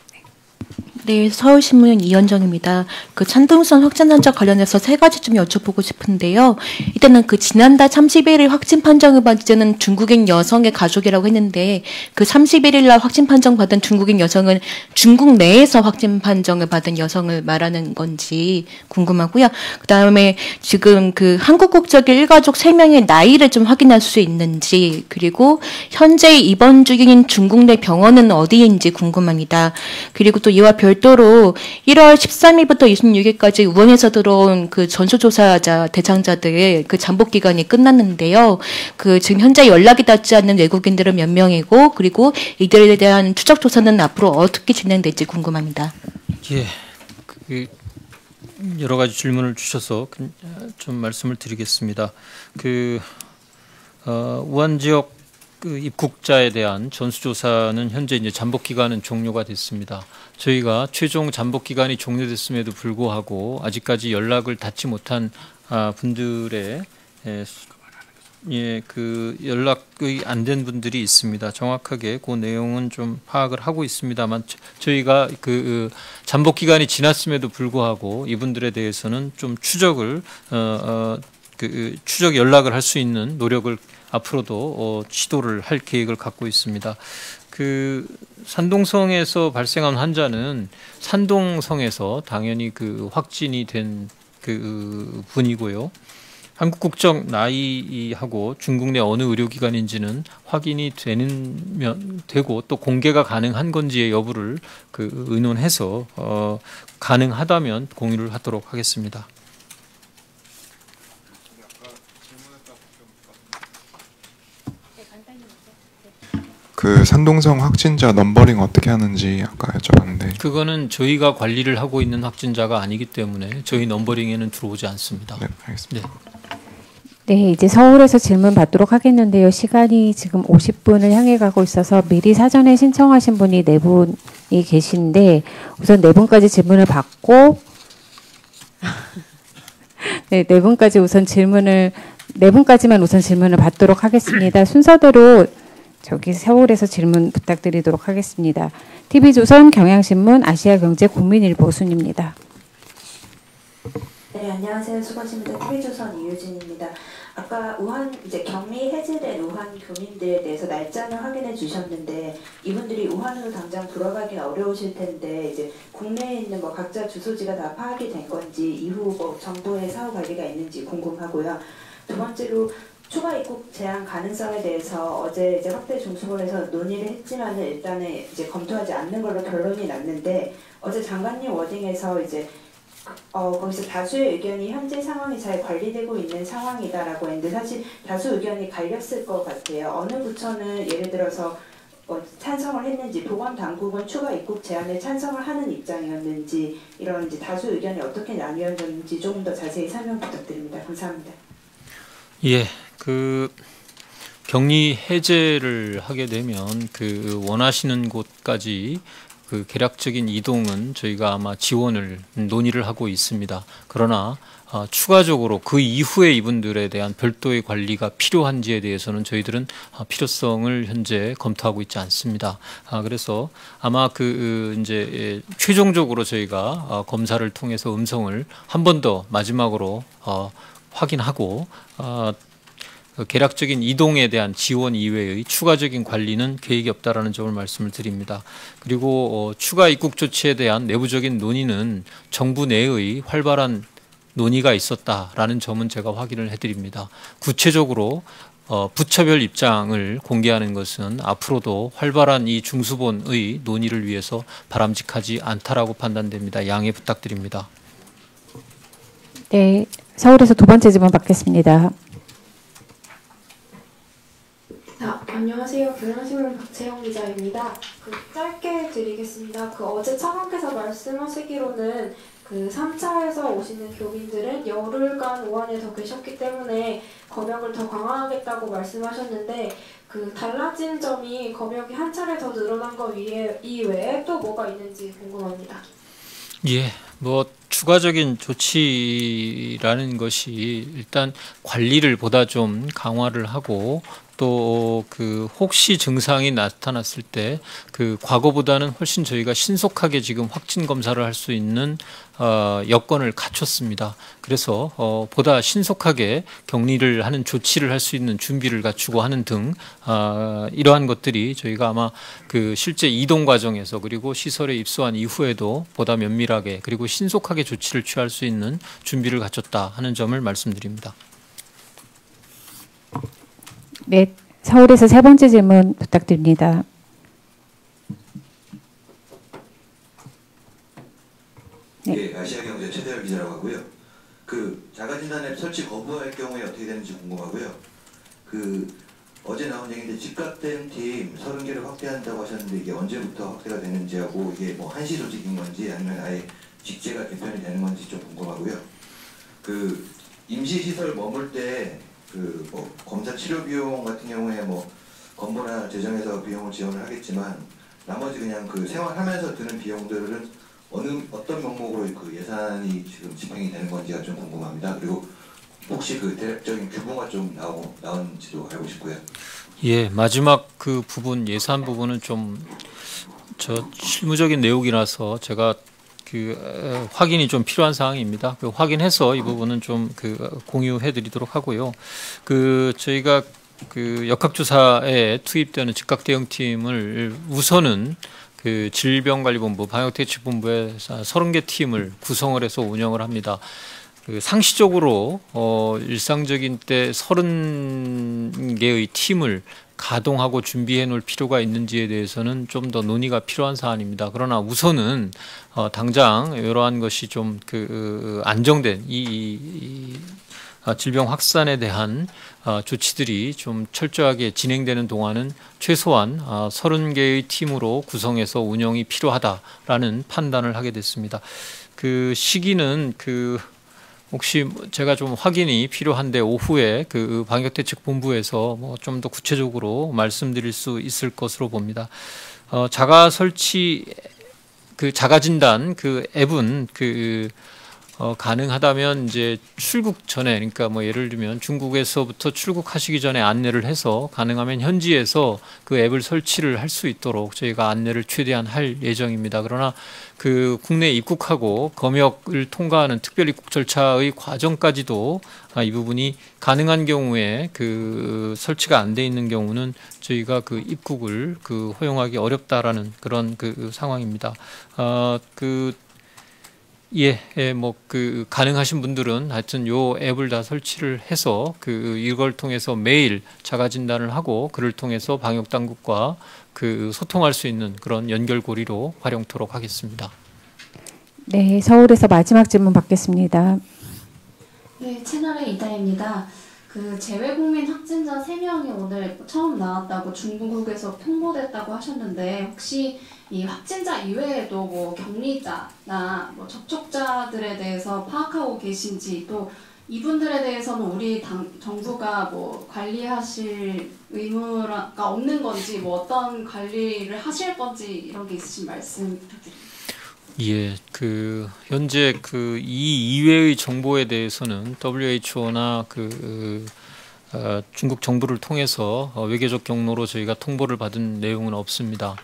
네, 서울신문 이현정입니다. 그 찬동선 확진 환자 관련해서 세 가지 좀 여쭤보고 싶은데요. 일단은 그 지난달 31일 확진 판정을 받은 중국인 여성의 가족이라고 했는데 그 31일 날 확진 판정 받은 중국인 여성은 중국 내에서 확진 판정을 받은 여성을 말하는 건지 궁금하고요. 그다음에 지금 그 한국 국적의 일가족 3명의 나이를 좀 확인할 수 있는지, 그리고 현재 입원 중인 중국 내 병원은 어디인지 궁금합니다. 그리고 또 이와 별도로 1월 13일부터 26일까지 우원에서 들어온 그 전수조사자 대상자들 그 잠복 기간이 끝났는데요. 그 지금 현재 연락이 닿지 않는 외국인들은 몇 명이고, 그리고 이들에 대한 추적 조사는 앞으로 어떻게 진행될지 궁금합니다. 예, 여러 가지 질문을 주셔서 좀 말씀을 드리겠습니다. 우한 지역 입국자에 대한 전수조사는 현재 이제 잠복 기간은 종료가 됐습니다. 저희가 최종 잠복 기간이 종료됐음에도 불구하고 아직까지 연락을 닿지 못한 분들의 연락이 안 된 분들이 있습니다. 정확하게 그 내용은 좀 파악을 하고 있습니다만 저희가 잠복 기간이 지났음에도 불구하고 이분들에 대해서는 좀 추적 연락을 할 수 있는 노력을 앞으로도 시도를 할 계획을 갖고 있습니다. 산동성에서 발생한 환자는 산동성에서 당연히 확진이 된 분이고요. 한국 국적 나이하고 중국 내 어느 의료기관인지는 확인이 되고 또 공개가 가능한 건지의 여부를 의논해서 가능하다면 공유를 하도록 하겠습니다. 그 산동성 확진자 넘버링 어떻게 하는지 아까 여쭤봤는데. 그거는 저희가 관리를 하고 있는 확진자가 아니기 때문에 저희 넘버링에는 들어오지 않습니다. 네, 알겠습니다. 네, 이제 서울에서 질문 받도록 하겠는데요. 시간이 지금 50분을 향해 가고 있어서 미리 사전에 신청하신 분이 4분이 계신데 우선 4분까지 질문을 받고 네, 4분까지만 우선 질문을 받도록 하겠습니다. 순서대로 서울에서 질문 부탁드리도록 하겠습니다. TV조선, 경향신문, 아시아경제, 국민일보 순입니다. 네, 안녕하세요. 수고하십니다. TV조선 이유진입니다. 아까 격리 해제된 우한 교민들에 대해서 날짜는 확인해 주셨는데 이분들이 우한으로 당장 돌아가기 어려우실 텐데 이제 국내에 있는 각자 주소지가 다 파악이 된 건지 이후 정부의 사후 관리가 있는지 궁금하고요. 두 번째로 추가 입국 제한 가능성에 대해서 어제 확대 중수본에서 논의를 했지만은 일단은 검토하지 않는 걸로 결론이 났는데 어제 장관님 워딩에서 거기서 다수의 의견이 현재 상황이 잘 관리되고 있는 상황이다라고 했는데 사실 다수 의견이 갈렸을 것 같아요. 어느 부처는 예를 들어서 찬성을 했는지 보건당국은 추가 입국 제한에 찬성을 하는 입장이었는지 이런 이제 다수 의견이 어떻게 나뉘어졌는지 조금 더 자세히 설명 부탁드립니다. 감사합니다. 예, 격리 해제를 하게 되면 원하시는 곳까지 계략적인 이동은 저희가 아마 지원을 논의를 하고 있습니다. 그러나 추가적으로 그 이후에 이분들에 대한 별도의 관리가 필요한지에 대해서는 저희들은 필요성을 현재 검토하고 있지 않습니다. 그래서 아마 이제 최종적으로 저희가 검사를 통해서 음성을 한 번 더 마지막으로 확인하고 계략적인 이동에 대한 지원 이외의 추가적인 관리는 계획이 없다라는 점을 말씀을 드립니다. 그리고 추가 입국 조치에 대한 내부적인 논의는 정부 내의 활발한 논의가 있었다라는 점은 제가 확인을 해드립니다. 구체적으로 부처별 입장을 공개하는 것은 앞으로도 활발한 이 중수본의 논의를 위해서 바람직하지 않다라고 판단됩니다. 양해 부탁드립니다. 네, 서울에서 두 번째 질문 받겠습니다. 안녕하세요. 경향신문 박채영 기자입니다. 짧게 드리겠습니다. 어제 차관께서 말씀하시기로는 3차에서 오시는 교민들은 열흘간 우한에 더 계셨기 때문에 검역을 더 강화하겠다고 말씀하셨는데 달라진 점이 검역이 한 차례 더 늘어난 것 이외에 또 뭐가 있는지 궁금합니다. 예, 추가적인 조치라는 것이 일단 관리를 보다 좀 강화를 하고 또 혹시 증상이 나타났을 때 과거보다는 훨씬 저희가 신속하게 지금 확진 검사를 할 수 있는 여건을 갖췄습니다. 그래서 보다 신속하게 격리를 하는 조치를 할 수 있는 준비를 갖추고 하는 등 이러한 것들이 저희가 아마 실제 이동 과정에서 그리고 시설에 입소한 이후에도 보다 면밀하게 그리고 신속하게 조치를 취할 수 있는 준비를 갖췄다 하는 점을 말씀드립니다. 네, 서울에서 세 번째 질문 부탁드립니다. 네. 예, 아시아경제 최대열 기자라고 하고요. 자가진단 앱 설치 거부할 경우에 어떻게 되는지 궁금하고요. 어제 나온 얘기인데 집값된 팀 30개를 확대한다고 하셨는데 이게 언제부터 확대가 되는지 하고 이게 한시 조직인 건지 아니면 아예 직제가 개편이 되는 건지 좀 궁금하고요. 임시시설 머물 때 검사 치료 비용 같은 경우에 건보나 재정에서 비용을 지원을 하겠지만 나머지 그냥 생활하면서 드는 비용들은 어떤 명목으로 예산이 지금 집행이 되는 건지가 좀 궁금합니다. 그리고 혹시 대략적인 규모가 좀 나오는지도 알고 싶고요. 예, 마지막 부분 예산 부분은 좀 실무적인 내용이라서 제가 확인이 좀 필요한 사항입니다. 확인해서 이 부분은 좀 공유해드리도록 하고요. 저희가 역학조사에 투입되는 즉각 대응팀을 우선은 질병관리본부, 방역대책본부에 30개 팀을 구성을 해서 운영을 합니다. 상시적으로 일상적인 때 30개의 팀을 가동하고 준비해 놓을 필요가 있는지에 대해서는 좀 더 논의가 필요한 사안입니다. 그러나 우선은 당장 이러한 것이 좀 안정된 이 질병 확산에 대한 조치들이 좀 철저하게 진행되는 동안은 최소한 30개의 팀으로 구성해서 운영이 필요하다라는 판단을 하게 됐습니다. 시기는 혹시 제가 좀 확인이 필요한데 오후에 방역대책본부에서 좀 더 구체적으로 말씀드릴 수 있을 것으로 봅니다. 자가 설치 자가 진단 앱은 가능하다면 이제 출국 전에 그러니까 예를 들면 중국에서부터 출국하시기 전에 안내를 해서 가능하면 현지에서 앱을 설치를 할 수 있도록 저희가 안내를 최대한 할 예정입니다. 그러나 국내 입국하고 검역을 통과하는 특별 입국 절차의 과정까지도 이 부분이 가능한 경우에 설치가 안 돼 있는 경우는 저희가 입국을 허용하기 어렵다라는 그런 상황입니다. 가능하신 분들은 하여튼 요 앱을 다 설치를 해서 이걸 통해서 매일 자가 진단을 하고 그를 통해서 방역 당국과 소통할 수 있는 그런 연결고리로 활용토록 하겠습니다. 네, 서울에서 마지막 질문 받겠습니다. 네, 채널의 이다입니다. 그 재외국민 확진자 3명이 오늘 처음 나왔다고 중국에서 통보됐다고 하셨는데 혹시 이 확진자 이외에도 뭐 격리자나 뭐 접촉자들에 대해서 파악하고 계신지, 또 이분들에 대해서는 우리 정부가 뭐 관리하실 의무가 없는 건지, 뭐 어떤 관리를 하실 건지 이런 게 있으신 말씀 부탁드립니다. 예, 현재 이 이외의 정보에 대해서는 WHO나 중국 정부를 통해서 외교적 경로로 저희가 통보를 받은 내용은 없습니다.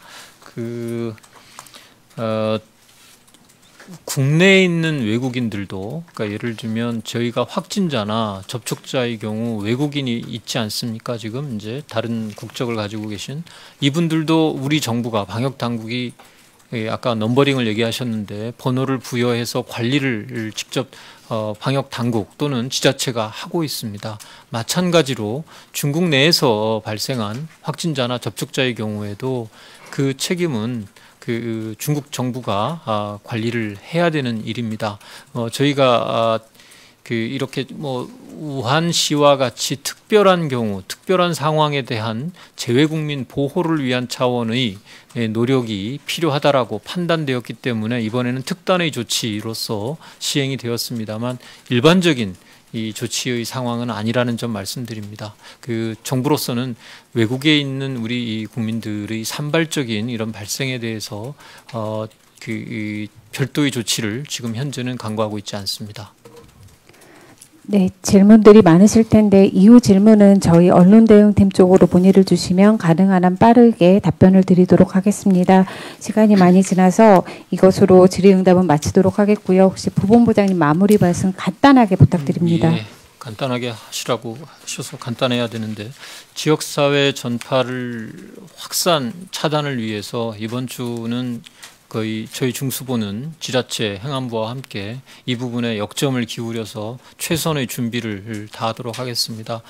국내에 있는 외국인들도, 그러니까 예를 들면 저희가 확진자나 접촉자의 경우 외국인이 있지 않습니까? 지금 이제 다른 국적을 가지고 계신 이분들도 우리 정부가, 방역 당국이 아까 넘버링을 얘기하셨는데 번호를 부여해서 관리를 직접 방역 당국 또는 지자체가 하고 있습니다. 마찬가지로 중국 내에서 발생한 확진자나 접촉자의 경우에도 그 책임은 중국 정부가 관리를 해야 되는 일입니다. 저희가 이렇게 뭐 우한시와 같이 특별한 경우, 특별한 상황에 대한 재외국민 보호를 위한 차원의 노력이 필요하다라고 판단되었기 때문에 이번에는 특단의 조치로서 시행이 되었습니다만 일반적인 이 조치의 상황은 아니라는 점 말씀드립니다. 정부로서는 외국에 있는 우리 국민들의 산발적인 이런 발생에 대해서 별도의 조치를 지금 현재는 강구하고 있지 않습니다. 네, 질문들이 많으실 텐데 이후 질문은 저희 언론대응팀 쪽으로 문의를 주시면 가능한 한 빠르게 답변을 드리도록 하겠습니다. 시간이 많이 지나서 이것으로 질의응답은 마치도록 하겠고요. 혹시 부본부장님 마무리 말씀 간단하게 부탁드립니다. 예, 간단하게 하시라고 하셔서 간단해야 되는데, 지역사회 전파를 확산 차단을 위해서 이번 주는 거의 저희 중수부는 지자체 행안부와 함께 이 부분에 역점을 기울여서 최선의 준비를 다하도록 하겠습니다.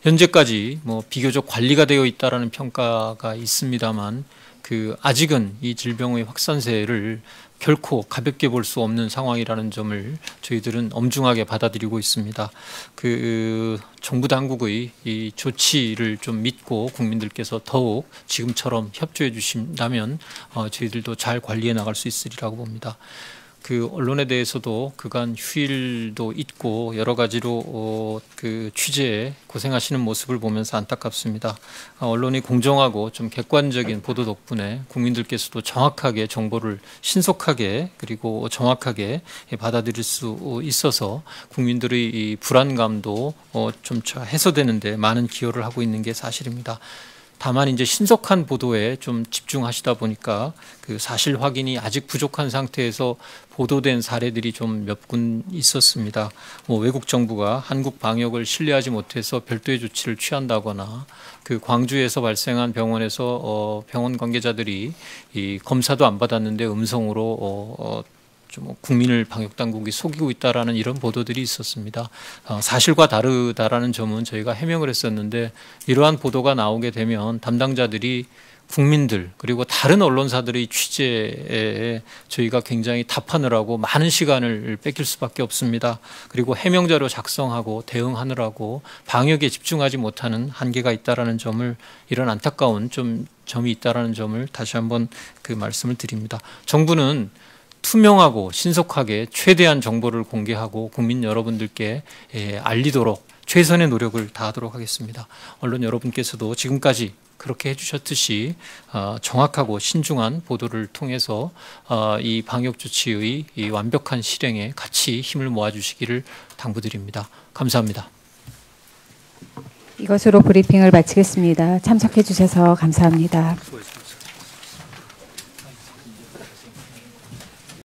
현재까지 뭐 비교적 관리가 되어 있다라는 평가가 있습니다만 아직은 이 질병의 확산세를 결코 가볍게 볼 수 없는 상황이라는 점을 저희들은 엄중하게 받아들이고 있습니다. 정부 당국의 이 조치를 좀 믿고 국민들께서 더욱 지금처럼 협조해 주신다면 저희들도 잘 관리해 나갈 수 있으리라고 봅니다. 언론에 대해서도 그간 휴일도 있고 여러 가지로 취재에 고생하시는 모습을 보면서 안타깝습니다. 언론이 공정하고 좀 객관적인 보도 덕분에 국민들께서도 정확하게 정보를 신속하게 그리고 정확하게 받아들일 수 있어서 국민들의 이 불안감도 좀 해소되는데 많은 기여를 하고 있는 게 사실입니다. 다만 이제 신속한 보도에 좀 집중하시다 보니까 사실 확인이 아직 부족한 상태에서 보도된 사례들이 좀 몇 군 있었습니다. 외국 정부가 한국 방역을 신뢰하지 못해서 별도의 조치를 취한다거나 광주에서 발생한 병원에서 병원 관계자들이 이 검사도 안 받았는데 음성으로 좀 국민을 방역 당국이 속이고 있다라는 이런 보도들이 있었습니다. 사실과 다르다라는 점은 저희가 해명을 했었는데 이러한 보도가 나오게 되면 담당자들이 국민들 그리고 다른 언론사들의 취재에 저희가 굉장히 답하느라고 많은 시간을 뺏길 수밖에 없습니다. 그리고 해명자료 작성하고 대응하느라고 방역에 집중하지 못하는 한계가 있다라는 점을, 이런 안타까운 점이 있다라는 점을 다시 한번 말씀을 드립니다. 정부는 투명하고 신속하게 최대한 정보를 공개하고 국민 여러분들께 알리도록 최선의 노력을 다하도록 하겠습니다. 언론 여러분께서도 지금까지 그렇게 해주셨듯이 정확하고 신중한 보도를 통해서 이 방역 조치의 이 완벽한 실행에 같이 힘을 모아주시기를 당부드립니다. 감사합니다. 이것으로 브리핑을 마치겠습니다. 참석해 주셔서 감사합니다. 수고하셨습니다.